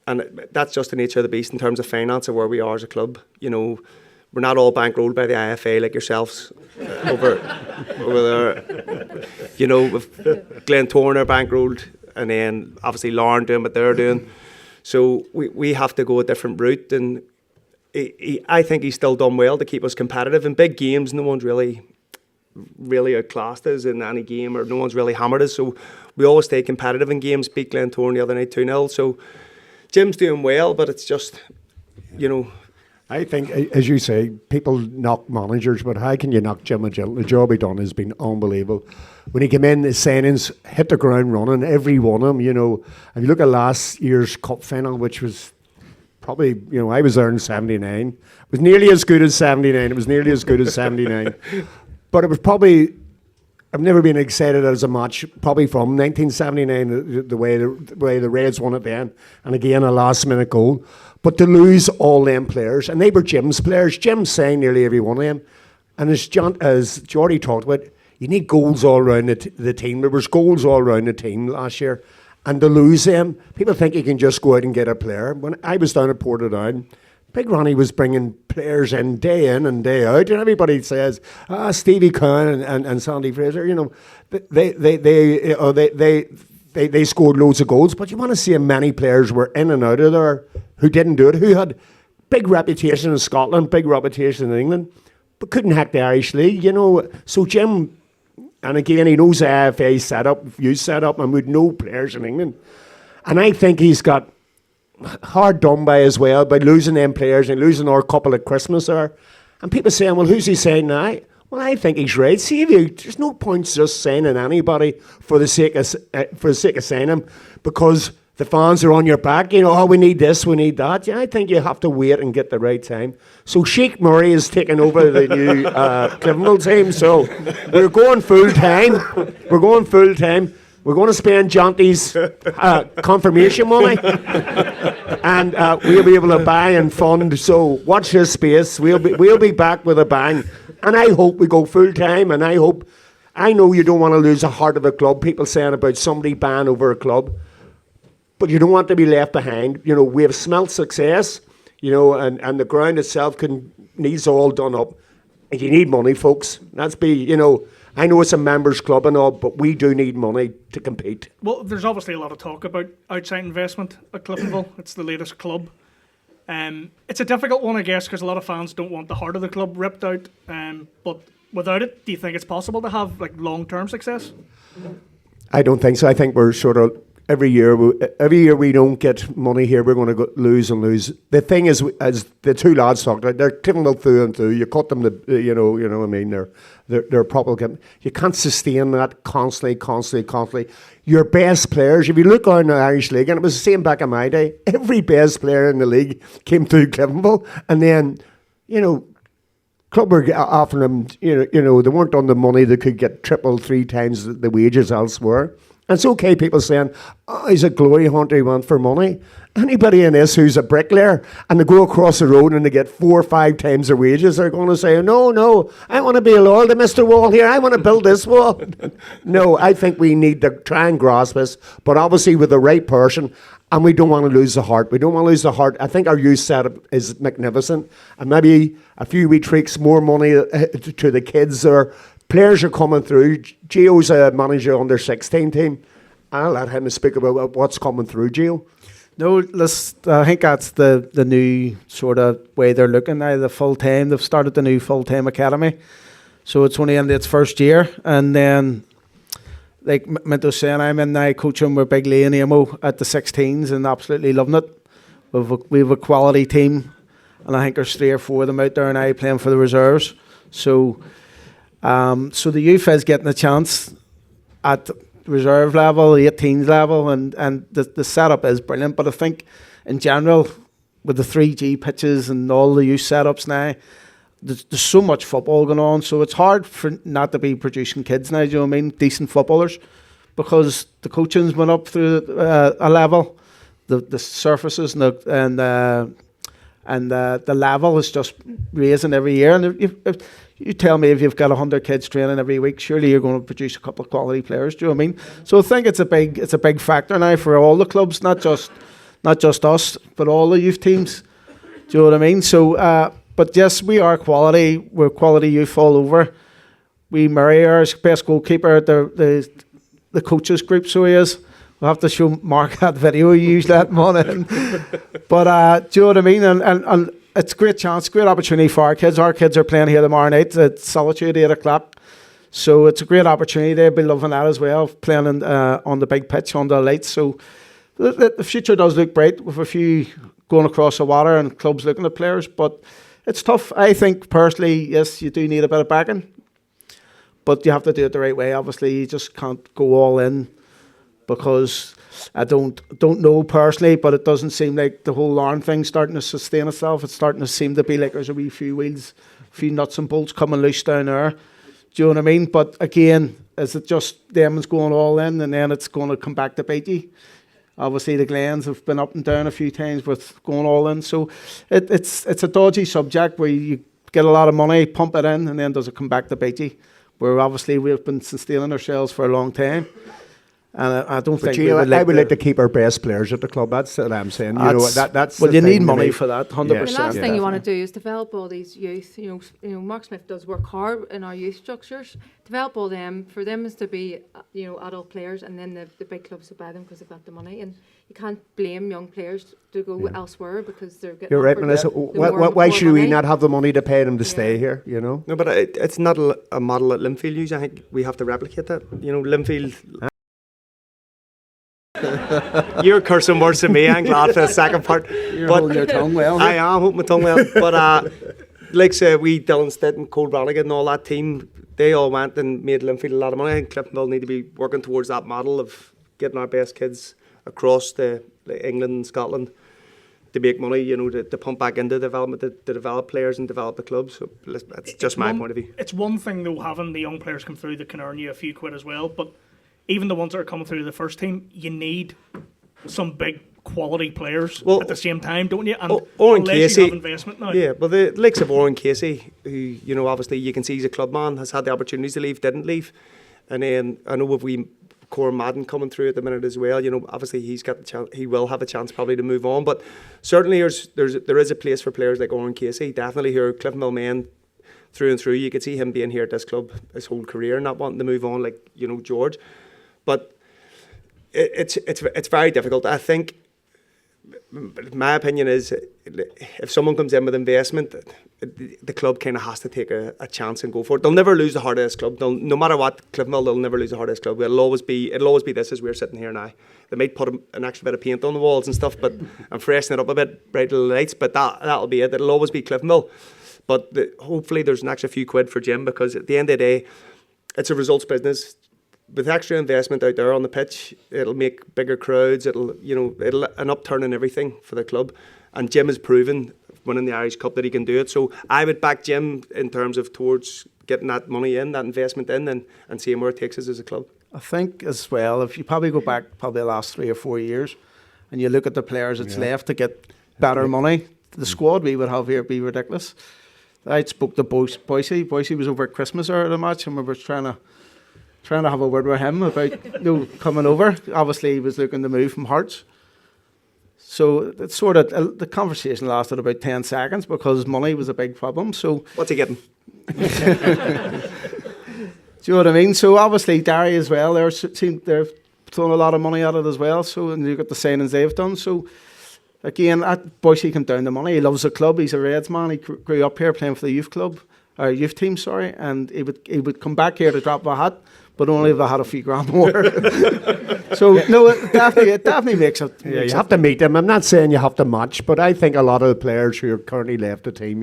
And that's just the nature of the beast in terms of finance and where we are as a club. You know, we're not all bankrolled by the IFA like yourselves over there. You know, with Glentoran are bankrolled, and then obviously Lauren doing what they're doing. So we have to go a different route, and I think he's still done well to keep us competitive. In big games, no one's really outclassed us in any game, or no one's really hammered us. So we always stay competitive in games. Beat Glentoran the other night 2-0. So Jim's doing well, but it's just, you know, I think, as you say, people knock managers, but how can you knock Jim Agilton? The job he done has been unbelievable. When he came in, the signings hit the ground running, every one of them, you know. If you look at last year's cup final, which was probably, you know, I was there in 79. It was nearly as good as 79. It was nearly as good as 79. But it was probably, I've never been excited as a match, probably from 1979, the way the Reds won it then, and again, a last-minute goal. But to lose all them players, and they were Jim's players. Jim signed nearly every one of them. And as Geordie talked about, you need goals all around the team. There was goals all around the team last year. And to lose them, people think you can just go out and get a player. When I was down at Portadown, Big Ronnie was bringing players in and day out. And everybody says, Stevie Cowan and Sandy Fraser, you know, they scored loads of goals. But you want to see how many players were in and out of there who didn't do it, who had big reputation in Scotland, big reputation in England, but couldn't hack the Irish League, you know. So Jim, and again, he knows the AFA setup, youth setup, and would know players in England. And I think he's got hard done by as well, by losing them players and losing our couple at Christmas there. And people saying, well, who's he saying now? Well, I think he's right. See, there's no point just signing anybody for the sake of signing them, because the fans are on your back. You know, oh, we need this, we need that. Yeah, I think you have to wait and get the right time. So Sheikh Murray is taking over the new Cliftonville team. So we're going full time. We're going to spend Jonty's confirmation money, and we'll be able to buy and fund. So watch this space. We'll be back with a bang, and I hope we go full time. And I know you don't want to lose the heart of a club. People saying about somebody banned over a club, but you don't want to be left behind. You know, we have smelt success. You know, and the ground itself needs all done up, and you need money, folks. You know. I know it's a members club and all, but we do need money to compete. Well, there's obviously a lot of talk about outside investment at Cliftonville. It's the latest club. It's a difficult one, I guess, because a lot of fans don't want the heart of the club ripped out. But without it, do you think it's possible to have like long-term success? I don't think so. I think we're sort of every year we don't get money here, we're going to lose and lose. The thing is, as the two lads talked about, they're Cliftonville through and through. You cut them, you know what I mean. They're proper. You can't sustain that constantly. Your best players, if you look on the Irish League, and it was the same back in my day, every best player in the league came through Cliftonville, and then, you know, club were offering them, you know, they weren't on the money, they could get triple, 3 times the wages elsewhere. And it's okay, people saying, oh, he's a glory hunter, he went for money. Anybody in this who's a bricklayer and they go across the road and they get 4 or 5 times their wages, they're going to say, no, I want to be loyal to Mr. Wall here, I want to build this wall. No, I think we need to try and grasp this, but obviously with the right person, and we don't want to lose the heart. I think our youth setup is magnificent, and maybe a few wee tweaks, more money to the kids there. Players are coming through. Gio's a manager on their 16 team. I'll let him speak about what's coming through, Gio. No, I think that's the new sort of way they're looking now, the full-time. They've started the new full-time academy. So it's only in its first year. And then, like Minto saying, I'm in now coaching with Big Lee and Amo at the 16s and absolutely loving it. We have a quality team. And I think there's 3 or 4 of them out there now playing for the reserves. So the youth is getting a chance at reserve level, 18s level, and the setup is brilliant. But I think in general, with the 3G pitches and all the youth setups now, there's so much football going on, so it's hard for not to be producing kids now, do you know what I mean, decent footballers, because the coaching's went up through a level, the surfaces and the level is just raising every year. And if you tell me if you've got 100 kids training every week, surely you're going to produce a couple of quality players. Do you know what I mean? So I think it's a big factor now for all the clubs, not just us, but all the youth teams. Do you know what I mean? So, but yes, we are quality. We're quality youth all over. We Murray, our best goalkeeper, the coaches group, so he is. We'll have to show Mark that video you usually let him on in. But do you know what I mean? And it's a great chance, great opportunity for our kids. Our kids are playing here tomorrow night at Solitude, 8 o'clock. So it's a great opportunity. They'll be loving that as well, playing on the big pitch, under the lights. So the future does look bright with a few going across the water and clubs looking at players, but it's tough. I think personally, yes, you do need a bit of backing, but you have to do it the right way. Obviously, you just can't go all in, because I don't know personally, but it doesn't seem like the whole Larne thing's starting to sustain itself. It's starting to seem to be like there's a wee few wheels, a few nuts and bolts coming loose down there. Do you know what I mean? But again, is it just them is going all in and then it's going to come back to bite you? Obviously, the Glens have been up and down a few times with going all in. So it's a dodgy subject where you get a lot of money, pump it in, and then does it come back to bite you? Where obviously we've been sustaining ourselves for a long time. And I don't think we would like I would like to keep our best players at the club. That's what I'm saying. That's well, the you need thing to money me. for that, 100%. The last Yeah. thing you want to do is develop all these youth. You know, Mark Smith does work hard in our youth structures. Develop all them. For them is to be, adult players, and then the big clubs to buy them because they've got the money. And you can't blame young players to go elsewhere because they're getting. You're right, offered Melissa. the Why more should we money. not have the money to pay them to stay here? You know. No, but it's not a model that Linfield use. I think we have to replicate that. You know, Linfield. You're cursing worse than me. I'm glad for the second part. You're But holding your tongue well. I am holding my tongue well. But like say we Dylan Stitt and Cole Brannigan and all that team, they all went and made Linfield a lot of money. I think Cliftonville need to be working towards that model of getting our best kids across the England and Scotland to make money, to pump back into development, to develop players and develop the clubs. So that's just my point of view. It's one thing though having the young players come through that can earn you a few quid as well, but even the ones that are coming through the first team, you need some big quality players at the same time, don't you? And Owen unless Casey, you have investment now. Yeah, but the likes of Owen Casey, who obviously you can see he's a club man, has had the opportunities to leave, didn't leave, and then I know if we Cor Madden coming through at the minute as well. Obviously he's got the chance. He will have a chance probably to move on, but certainly there is a place for players like Owen Casey. Definitely here, Cliftonville men through and through. You could see him being here at this club his whole career, not wanting to move on like George. But it's very difficult. I think my opinion is if someone comes in with investment, the club kind of has to take a chance and go for it. They'll never lose the heart of this club. No matter what, Cliftonville, they'll never lose the heart of this club. It'll always be this as we're sitting here now. They might put an extra bit of paint on the walls and stuff, but and freshen it up a bit, bright little lights. But that'll be it. It'll always be Cliftonville. But hopefully there's an extra few quid for Jim, because at the end of the day, it's a results business. With extra investment out there on the pitch, it'll make bigger crowds. It'll an upturn in everything for the club. And Jim has proven, winning the Irish Cup, that he can do it. So I would back Jim in terms of towards getting that money in, that investment in, and seeing where it takes us as a club. I think as well, if you probably go back the last 3 or 4 years, and you look at the players that's left to get better money, the squad we would have here would be ridiculous. I spoke to Boise. Boise was over at Christmas or at a match, and we were trying to have a word with him about coming over. Obviously, he was looking to move from Hearts. So it's sort of the conversation lasted about 10 seconds because money was a big problem. So What's he getting? do you know what I mean? So obviously Derry as well. They're throwing a lot of money at it as well. So and you got the signings they've done. So again, Boise came down the money. He loves the club. He's a Reds man. He grew up here playing for the youth team. And he would come back here to drop a hat, but only if I had a few grand more. So no, it definitely makes it. Yeah, you have to meet them. I'm not saying you have to match, but I think a lot of the players who are currently left the team,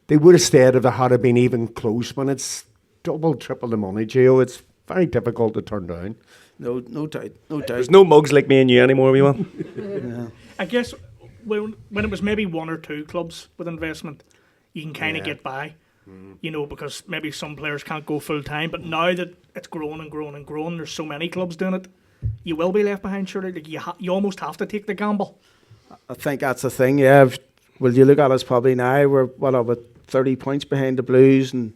they would have stayed if they had been even close. When it's double, triple the money, Gio, it's very difficult to turn down. No doubt. There's no mugs like me and you anymore, we want. Yeah. I guess when it was maybe 1 or 2 clubs with investment, you can kind of get by. Because maybe some players can't go full time, but now that it's grown and grown and grown, there's so many clubs doing it, you will be left behind, surely. Like you almost have to take the gamble. I think that's the thing, yeah. Well, you look at us probably now, we're, 30 points behind the Blues, and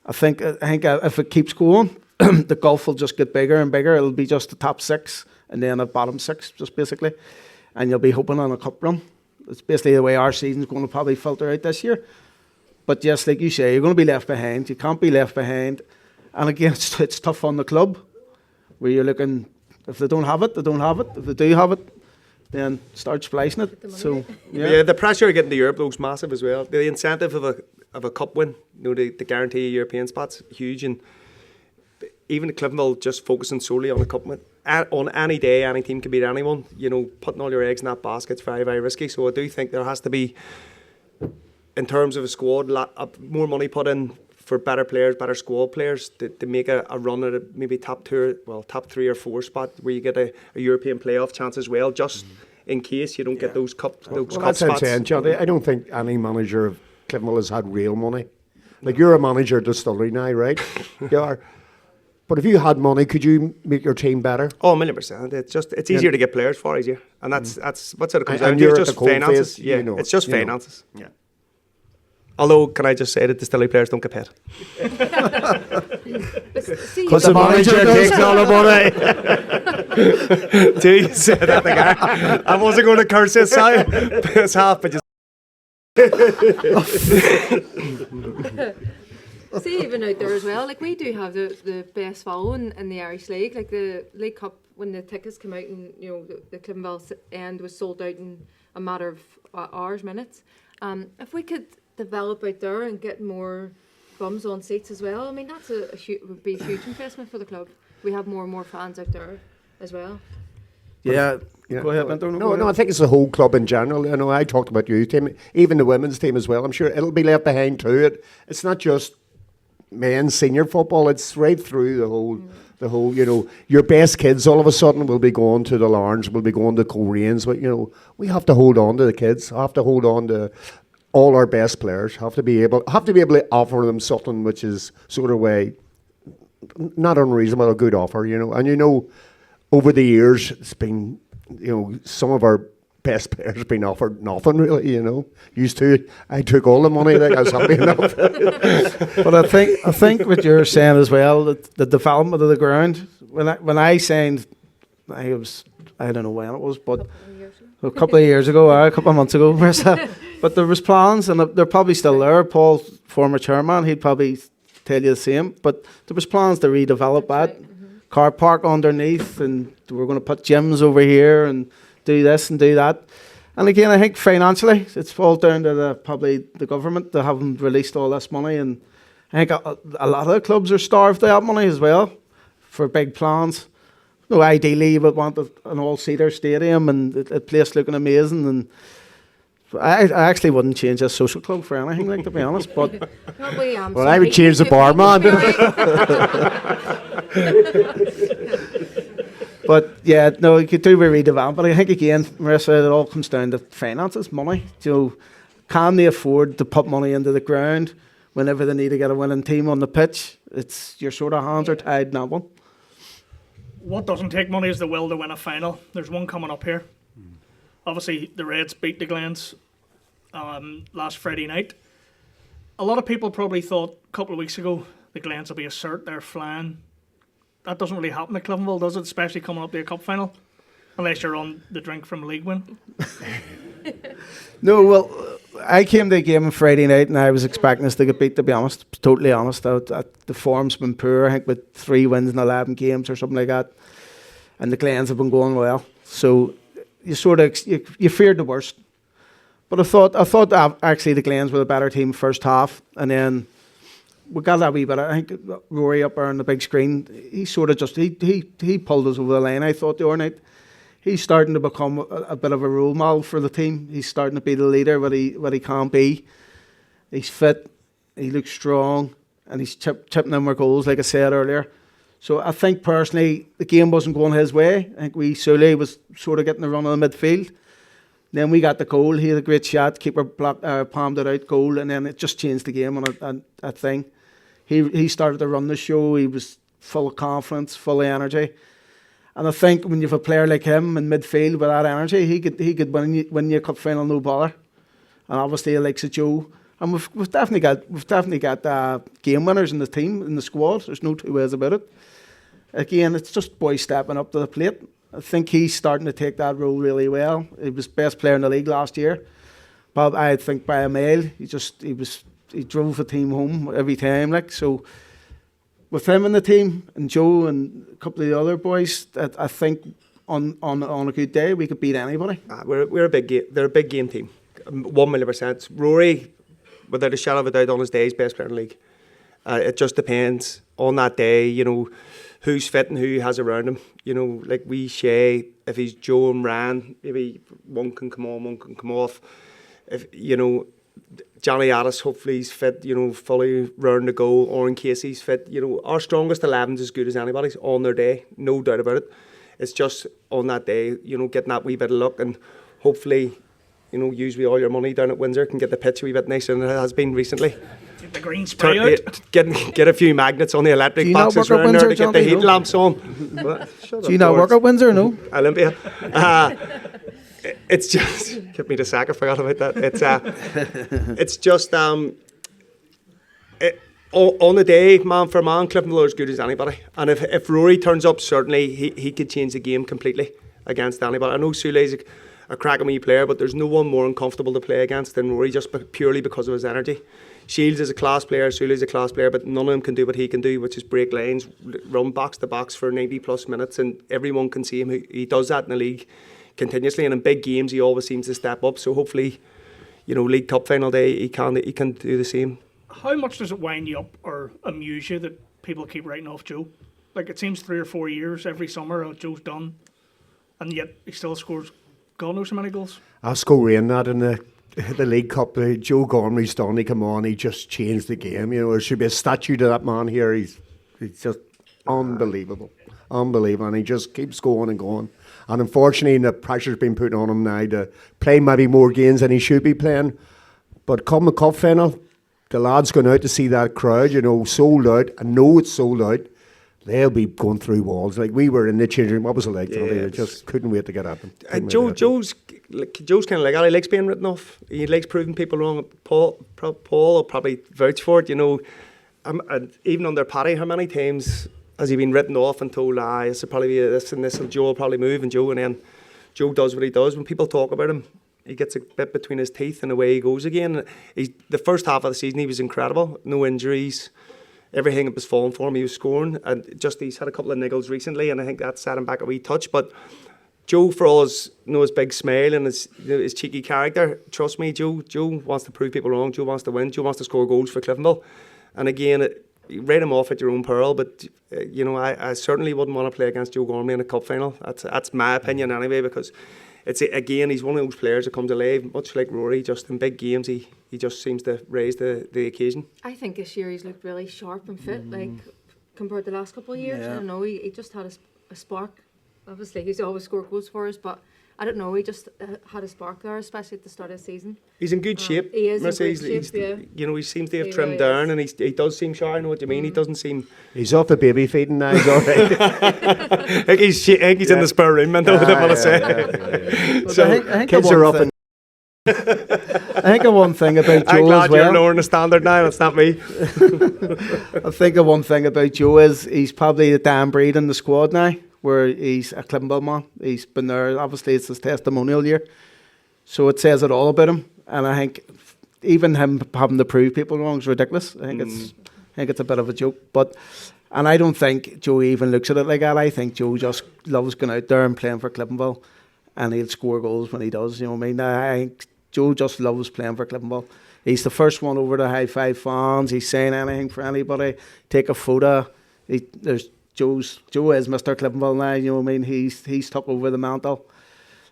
I think if it keeps going, the gulf will just get bigger and bigger. It'll be just the top 6 and then the bottom 6, just basically, and you'll be hoping on a cup run. It's basically the way our season's going to probably filter out this year. But yes, like you say, you're going to be left behind. You can't be left behind. And again, it's tough on the club, where you're looking, if they don't have it, they don't have it. If they do have it, then start splicing it. So Yeah, the pressure of getting to Europe looks massive as well. The incentive of a cup win, the guarantee of European spots, huge. And even Cliftonville just focusing solely on a cup win, on any day, any team can beat anyone. You know, putting all your eggs in that basket's very, very risky. So I do think there has to be, in terms of a squad, more money put in for better players, better squad players to make a run at a maybe top 3 or 4 spot where you get a European playoff chance as well, just in case you don't get those cup Well, cup that's what I'm spots. saying, Johnny. I don't think any manager of Cliftonville has had real money. Like, you're a manager at Distillery now, right? You are. But if you had money, could you make your team better? Oh, 1,000,000%. It's easier to get players, far easier, and that's what's it comes And down you're to. at It's the just coal finances. face, Yeah, you know it's it, just you know. finances. Yeah. Although, can I just say that Distillery players don't get paid? Because the manager takes all the money. Do you say that the guy? I wasn't going to curse this half, but just. See, even out there as well, like we do have the best following in the Irish League. Like the League Cup, when the tickets came out and, you know, the Cliftonville end was sold out in a matter of hours, minutes. If we could develop out there and get more bums on seats as well, I mean, that's would be a huge investment for the club. We have more and more fans out there as well. Yeah, Yeah. go ahead, Minto. No, I think it's the whole club in general. You know, I talked about youth team, even the women's team as well. I'm sure it'll be left behind too. It's not just men's senior football. It's right through the whole. You know, your best kids all of a sudden will be going to the Larns, will be going to Coleraines. But you know, we have to hold on to the kids. Have to hold on to all our best players. Have to be able to offer them something which is sort of way not unreasonable, a good offer. You know, and you know, over the years it's been, you know, some of our best players have been offered nothing really, you know. I took all the money, like I was happy enough. But I think what you're saying as well, that the development of the ground. When I signed, I don't know when it was, but a couple of years ago, a couple of months ago. But there was plans, and they're probably still there. Paul, former chairman, he'd probably tell you the same. But there was plans to redevelop that car park underneath, and we're going to put gyms over here and do this and do that. And again, I think financially, it's all down to probably the government. They haven't released all this money, and I think a lot of the clubs are starved of that money as well for big plans. No, ideally you would want an all-seater stadium and a place looking amazing. And I actually wouldn't change a social club for anything, like, to be honest. But Probably, Well, I would change the barman. But yeah, no, you could do with redevelopment. But I think again, Marissa, it all comes down to finances, money. You know, can they afford to put money into the ground whenever they need to get a winning team on the pitch? It's your sort of hands are tied in that one. What doesn't take money is the will to win a final. There's one coming up here. Obviously, the Reds beat the Glens last Friday night. A lot of people probably thought a couple of weeks ago the Glens will be a cert, they're flying. That doesn't really happen at Cliftonville, does it? Especially coming up to a cup final, unless you're on the drink from a league win. No, well, I came to the game on Friday night and I was expecting us to get beat, to be honest, totally honest. The form's been poor, I think, with 3 wins in 11 games or something like that. And the Glens have been going well. So you sort of, you feared the worst. But I thought actually the Glens were the better team first half. And then we got that wee bit. I think Rory up there on the big screen, he sort of just, he pulled us over the line, I thought, the other night. He's starting to become a bit of a role model for the team. He's starting to be the leader what he can be. He's fit, he looks strong, and he's chipping in more goals, like I said earlier. So I think personally the game wasn't going his way. I think Sully was sort of getting the run on the midfield. Then we got the goal. He had a great shot, keeper palmed it out, goal, and then it just changed the game on a thing. He started to run the show. He was full of confidence, full of energy. And I think when you have a player like him in midfield with that energy, he could win you a cup final no bother. And obviously he likes Joe. And we've definitely got game winners in the team, in the squad. There's no two ways about it. Again, it's just boys stepping up to the plate. I think he's starting to take that role really well. He was best player in the league last year. But I think by a mile, he drove the team home every time. Like, so with him in the team and Joe and a couple of the other boys, I think on a good day we could beat anybody. We're a big game. They're a big game team, 1,000,000%. Rory, without a shadow of a doubt, on his day, is best player in the league. It just depends on that day. You know, who's fit and who he has around him. You know, like we Shea, if he's Joe and Ryan, maybe one can come on, one can come off. If you know, Johnny Addis, hopefully he's fit. You know, fully round to go. Oren Casey's fit. You know, our strongest 11's as good as anybody's on their day, no doubt about it. It's just on that day, you know, getting that wee bit of luck and hopefully, you know, use all your money down at Windsor can get the pitch a wee bit nicer than it has been recently. Get the green spray out. Get a few magnets on the electric Do you not boxes work at around there Windsor, to get the Johnny? heat No. lamps on. Do you not work at Windsor? No. Olympia. It's just give me the sack. I forgot about that. It's just on the day, man for man, Cliftonville are as good as anybody. And if Rory turns up, certainly he could change the game completely against anybody. I know Sule's a cracking wee player, but there's no one more uncomfortable to play against than Rory, just purely because of his energy. Shields is a class player, Sule's a class player, but none of them can do what he can do, which is break lanes, run box to box for 90 plus minutes, and everyone can see him. He does that in the league continuously, and in big games he always seems to step up. So hopefully, you know, League Cup final day he can do the same. How much does it wind you up or amuse you that people keep writing off Joe? Like, it seems 3 or 4 years every summer Joe's done, and yet he still scores God knows how many goals. I scoring that in the League Cup. Joe Gormley's done. He come on. He just changed the game. You know, there should be a statue to that man here. He's just unbelievable, and he just keeps going and going. And unfortunately, the pressure's been put on him now to play maybe more games than he should be playing. But come the cup final, the lads going out to see that crowd. You know, sold out. I know it's sold out. They'll be going through walls. Like we were in the changing room. What was it like? Yeah, I just couldn't wait to get at them. Joe's kind of like that. He likes being written off. He likes proving people wrong. Paul will probably vouch for it. You know, and even under Paddy, how many times has he been written off and told, this will probably be this and this, and Joe will probably move, and then Joe does what he does. When people talk about him, he gets a bit between his teeth and away he goes again. The first half of the season he was incredible. No injuries. Everything was falling for him. He was scoring, and just he's had a couple of niggles recently, and I think that set him back a wee touch. But Joe, for all his big smile and his cheeky character, trust me, Joe wants to prove people wrong. Joe wants to win. Joe wants to score goals for Cliftonville. And again, you write him off at your own peril. But you know, I certainly wouldn't want to play against Joe Gormley in a cup final. That's my opinion anyway, because he's one of those players that comes alive, much like Rory. Just in big games, he just seems to raise the occasion. I think this year he's looked really sharp and fit, like compared to the last couple of years. Yeah. I don't know, he just had a spark. Obviously, he's always scored goals for us, but I don't know, he just had a spark there, especially at the start of the season. He's in good shape. He is in Mercy, good shape, yeah. You know, he seems to have He trimmed really down, is. and he does seem shy. I know what you mean. He doesn't seem. He's off the baby feeding now. He's all right. I think he's in the spare room. I know what I want to say. But So I think kids the are one up and I think of one thing about I'm Joe glad as well. you're lowering the standard now. It's not me. I think of one thing about Joe is he's probably the damn breed in the squad now, where he's a Cliftonville man. He's been there. Obviously, it's his testimonial year, so it says it all about him. And I think even him having to prove people wrong is ridiculous. I think it's a bit of a joke. And I don't think Joe even looks at it like that. I think Joe just loves going out there and playing for Cliftonville, and he'll score goals when he does. You know what I mean? I think Joe just loves playing for Cliftonville. He's the first one over to high five fans. He's saying anything for anybody. Take a photo. Joe is Mr. Cliftonville now. You know what I mean? He's took over the mantle.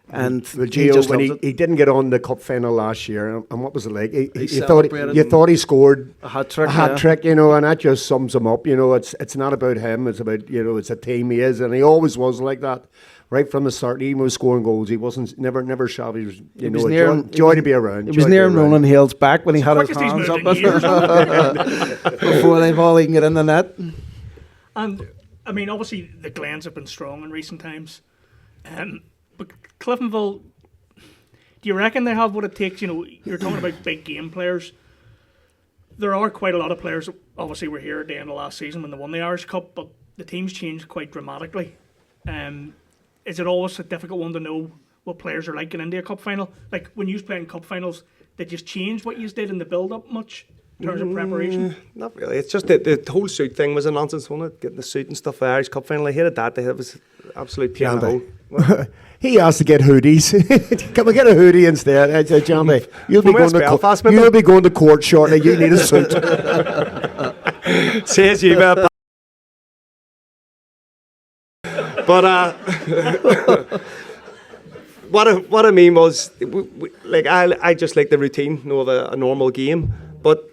And Well, he Gio, just when loves it. he didn't get on the cup final last year, and what was it like? You celebrated thought he scored A hat trick. a hat trick, you know, and that just sums him up. You know, it's not about him. It's about, you know, it's a team he is, and he always was like that. Right from the start, he was scoring goals. He wasn't never shy. He was, you know, a joy to be around. It was near Ronan Hill's back when he had his Quickest he's hands moved up in years. before they've all can get in the net. And I mean, obviously the Glens have been strong in recent times, but Cliftonville, do you reckon they have what it takes? You know, you're talking about big game players. There are quite a lot of players that obviously were here at the end of last season when they won the Irish Cup, but the team's changed quite dramatically. Is it always a difficult one to know what players are like in India Cup final? Like when you was playing cup finals, did you change what you did in the build-up much in terms of preparation? Not really. It's just the whole suit thing was a nonsense, wasn't it? Getting the suit and stuff for the Irish Cup final. I hated that. It was absolute pain in the hole. He asked to get hoodies. Can we get a hoodie instead? I said, Johnny, you'll be From going West Belfast, to you'll be going to court shortly. You need a suit. Says you, But what I mean was, like I just like the routine, of a normal game. But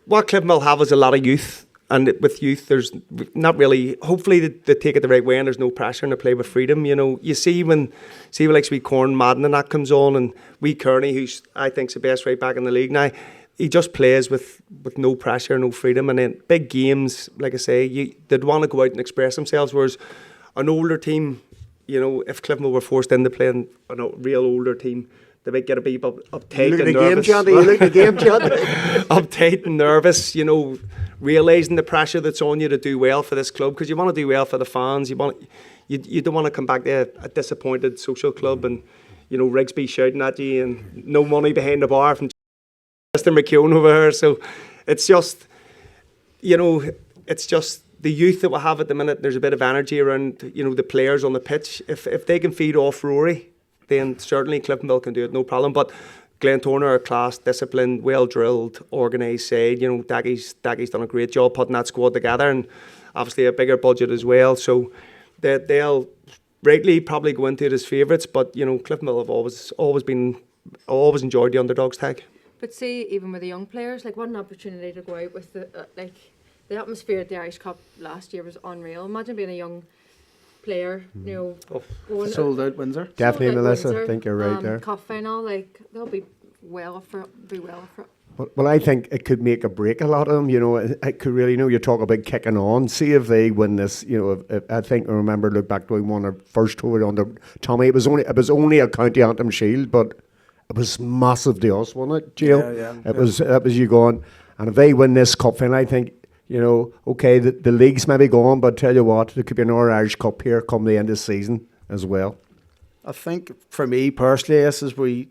what Cliftonville have is a lot of youth, and with youth, there's not really. Hopefully, they take it the right way, and there's no pressure, and they play with freedom. You see when like sweet Corn Madden and that comes on, and wee Kearney, who's I think's the best right back in the league now. He just plays with no pressure, no freedom, and then big games, like I say, they'd want to go out and express themselves. Whereas an older team, if Cliftonville were forced into playing a real older team, they might get a bit uptight and nervous. Uptight and nervous, realising the pressure that's on you to do well for this club, because you want to do well for the fans. You don't want to come back to a disappointed social club and Rigsby shouting at you and no money behind the bar from Mr. McKeown over here. So it's just the youth that we have at the minute. There's a bit of energy around the players on the pitch. If they can feed off Rory, then certainly Cliftonville can do it, no problem. But Glentoran are a class, disciplined, well drilled, organised side. Daggy's done a great job putting that squad together, and obviously a bigger budget as well. So they'll rightly probably go into it as favourites. But Cliftonville have always enjoyed the underdogs tag. But see, even with the young players, like what an opportunity to go out with the atmosphere at the Irish Cup last year was unreal. Imagine being a young player, going Sold out Windsor. Definitely, Melissa. Windsor, I think you're right there. Cup final, they'll be well up for it. Well, I think it could make or break a lot of them. It could really. You talk about kicking on. See if they win this. I think I remember. Look back to when we won our first tour under Tommy. It was only a county anthem shield, but it was massive to us, wasn't it, Jill? Yeah. It was you going, and if they win this cup final, I think okay, the league's maybe gone, but tell you what, there could be another Irish Cup here come the end of the season as well. I think for me personally, this is where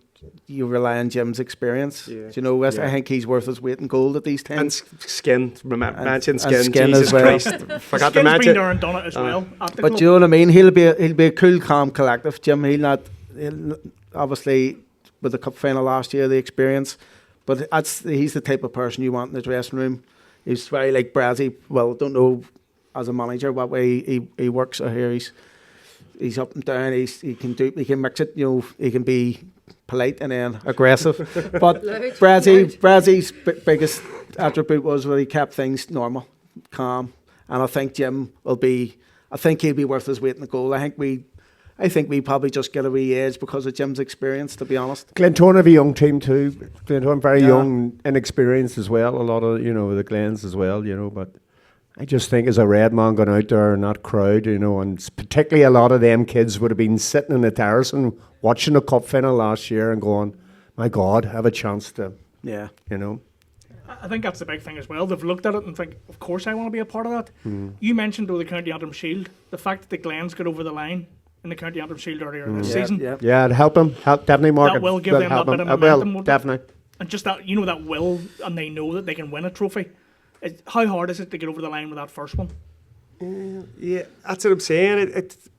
you rely on Jim's experience. Yeah. I think he's worth his weight in gold at these times. And Skin, mention Skin. And Skin Jesus as well. Christ, forgot to Skin's mention. been there and done it as well. At the But club. you know what I mean? He'll be a cool, calm, collective. Jim, he'll obviously with the cup final last year, the experience, but he's the type of person you want in the dressing room. He's very like Brazzy. Well, don't know as a manager what way he works. I hear he's up and down. He can mix it. He can be polite and then aggressive. But Brazzy's biggest attribute was that he kept things normal, calm. And I think Jim will be. I think he'll be worth his weight in the gold. I think we probably just get a wee edge because of Jim's experience, to be honest. Glentoran have a young team too. Glentoran very young, inexperienced as well. A lot of the Glens as well. But I just think as a red man going out there in that crowd, and particularly a lot of them kids would have been sitting in the terrace and watching the cup final last year and going, "My God, I have a chance to." Yeah. I think that's the big thing as well. They've looked at it and think, of course I want to be a part of that. You mentioned though the County Antrim Shield, the fact that the Glens got over the line in the County Antrim Shield earlier this season. Yeah, it'll help them. Definitely, Mark. That will give them that bit of momentum. Will, definitely. And just that, that will, and they know that they can win a trophy. How hard is it to get over the line with that first one? Yeah, that's what I'm saying.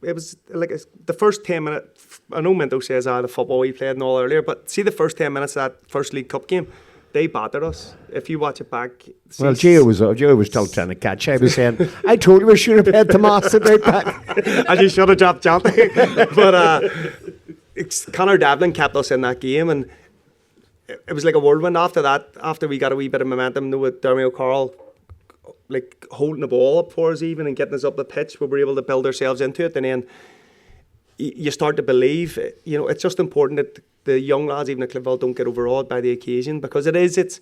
It was like the first 10 minutes. I know Minto says the football we played and all earlier, but see the first 10 minutes of that first League Cup game, they battered us. If you watch it back, well, Gio was still trying to catch. I was saying, I told you we should have had Tomas right back, and you should have dropped Jonty. But Conor Devlin kept us in that game, and it was like a whirlwind after that. After we got a wee bit of momentum, with Dermy O'Carroll like holding the ball up for us even and getting us up the pitch, we were able to build ourselves into it, and then you start to believe. It's just important that the young lads, even at Cliftonville, don't get overawed by the occasion, because it's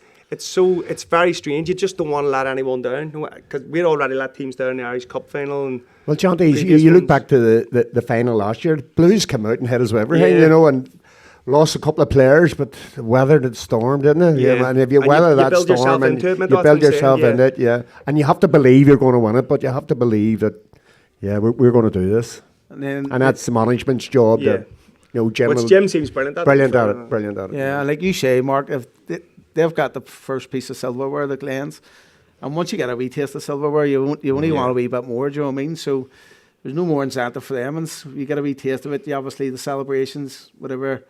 very strange. You just don't want to let anyone down, because we'd already let teams down in the Irish Cup final. And well, Jonty, you look back to the final last year. The Blues came out and hit us with everything, and lost a couple of players, but weathered the storm, didn't it? Yeah. And if you weather that storm, and you build yourself in it, and you have to believe you're going to win it, but you have to believe that, we're going to do this, and that's the management's job. Yeah. Jim, Jim seems brilliant at it. Brilliant at it. Yeah, and like you say, Mark, if they've got the first piece of silverware, the Glens, and once you get a wee taste of silverware, you only want a wee bit more. Do you know what I mean? So there's no more incentive for them, and you get a wee taste of it. Obviously, the celebrations, whatever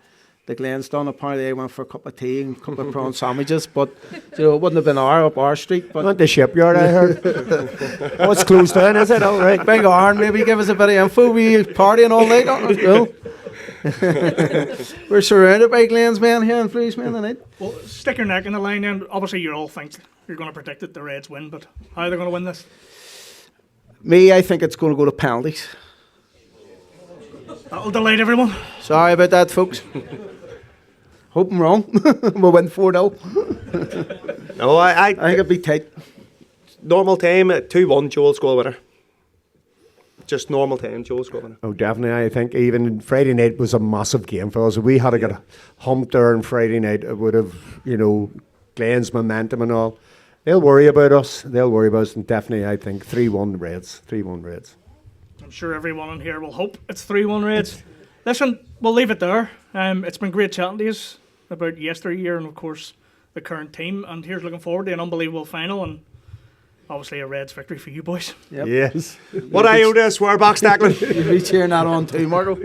the Glens done. Apparently they went for a cup of tea and a couple of prawn sandwiches, but it wouldn't have been up our street. But Went to shipyard, I heard. Oh, it's closed down, is it? All right. Big Arn, maybe give us a bit of info. We partying all night, aren't we? Well, we're surrounded by Glens men here and Blues men tonight. Well, stick your neck in the line then. Obviously, you all think you're going to predict that the Reds win, but how are they going to win this? Me, I think it's going to go to penalties. That'll delight everyone. Sorry about that, folks. Hope I'm wrong. We'll win 4-0. No, I think it'll be tight. normal time, 2-1, Joel's goal winner. Just normal time, Joel's goal winner. Oh, definitely. I think even Friday night was a massive game for us. If we had to get a hump there on Friday night, it would have, Glenn's momentum and all. They'll worry about us. And definitely, I think, 3-1 Reds. 3-1 Reds. I'm sure everyone in here will hope it's 3-1 Reds. Listen, we'll leave it there. It's been great chatting to you about yesteryear and, of course, the current team. And here's looking forward to an unbelievable final and obviously a Reds victory for you boys. Yep. Yes. What I owe to a swear box, Declan? You'll be cheering that on too, Marco.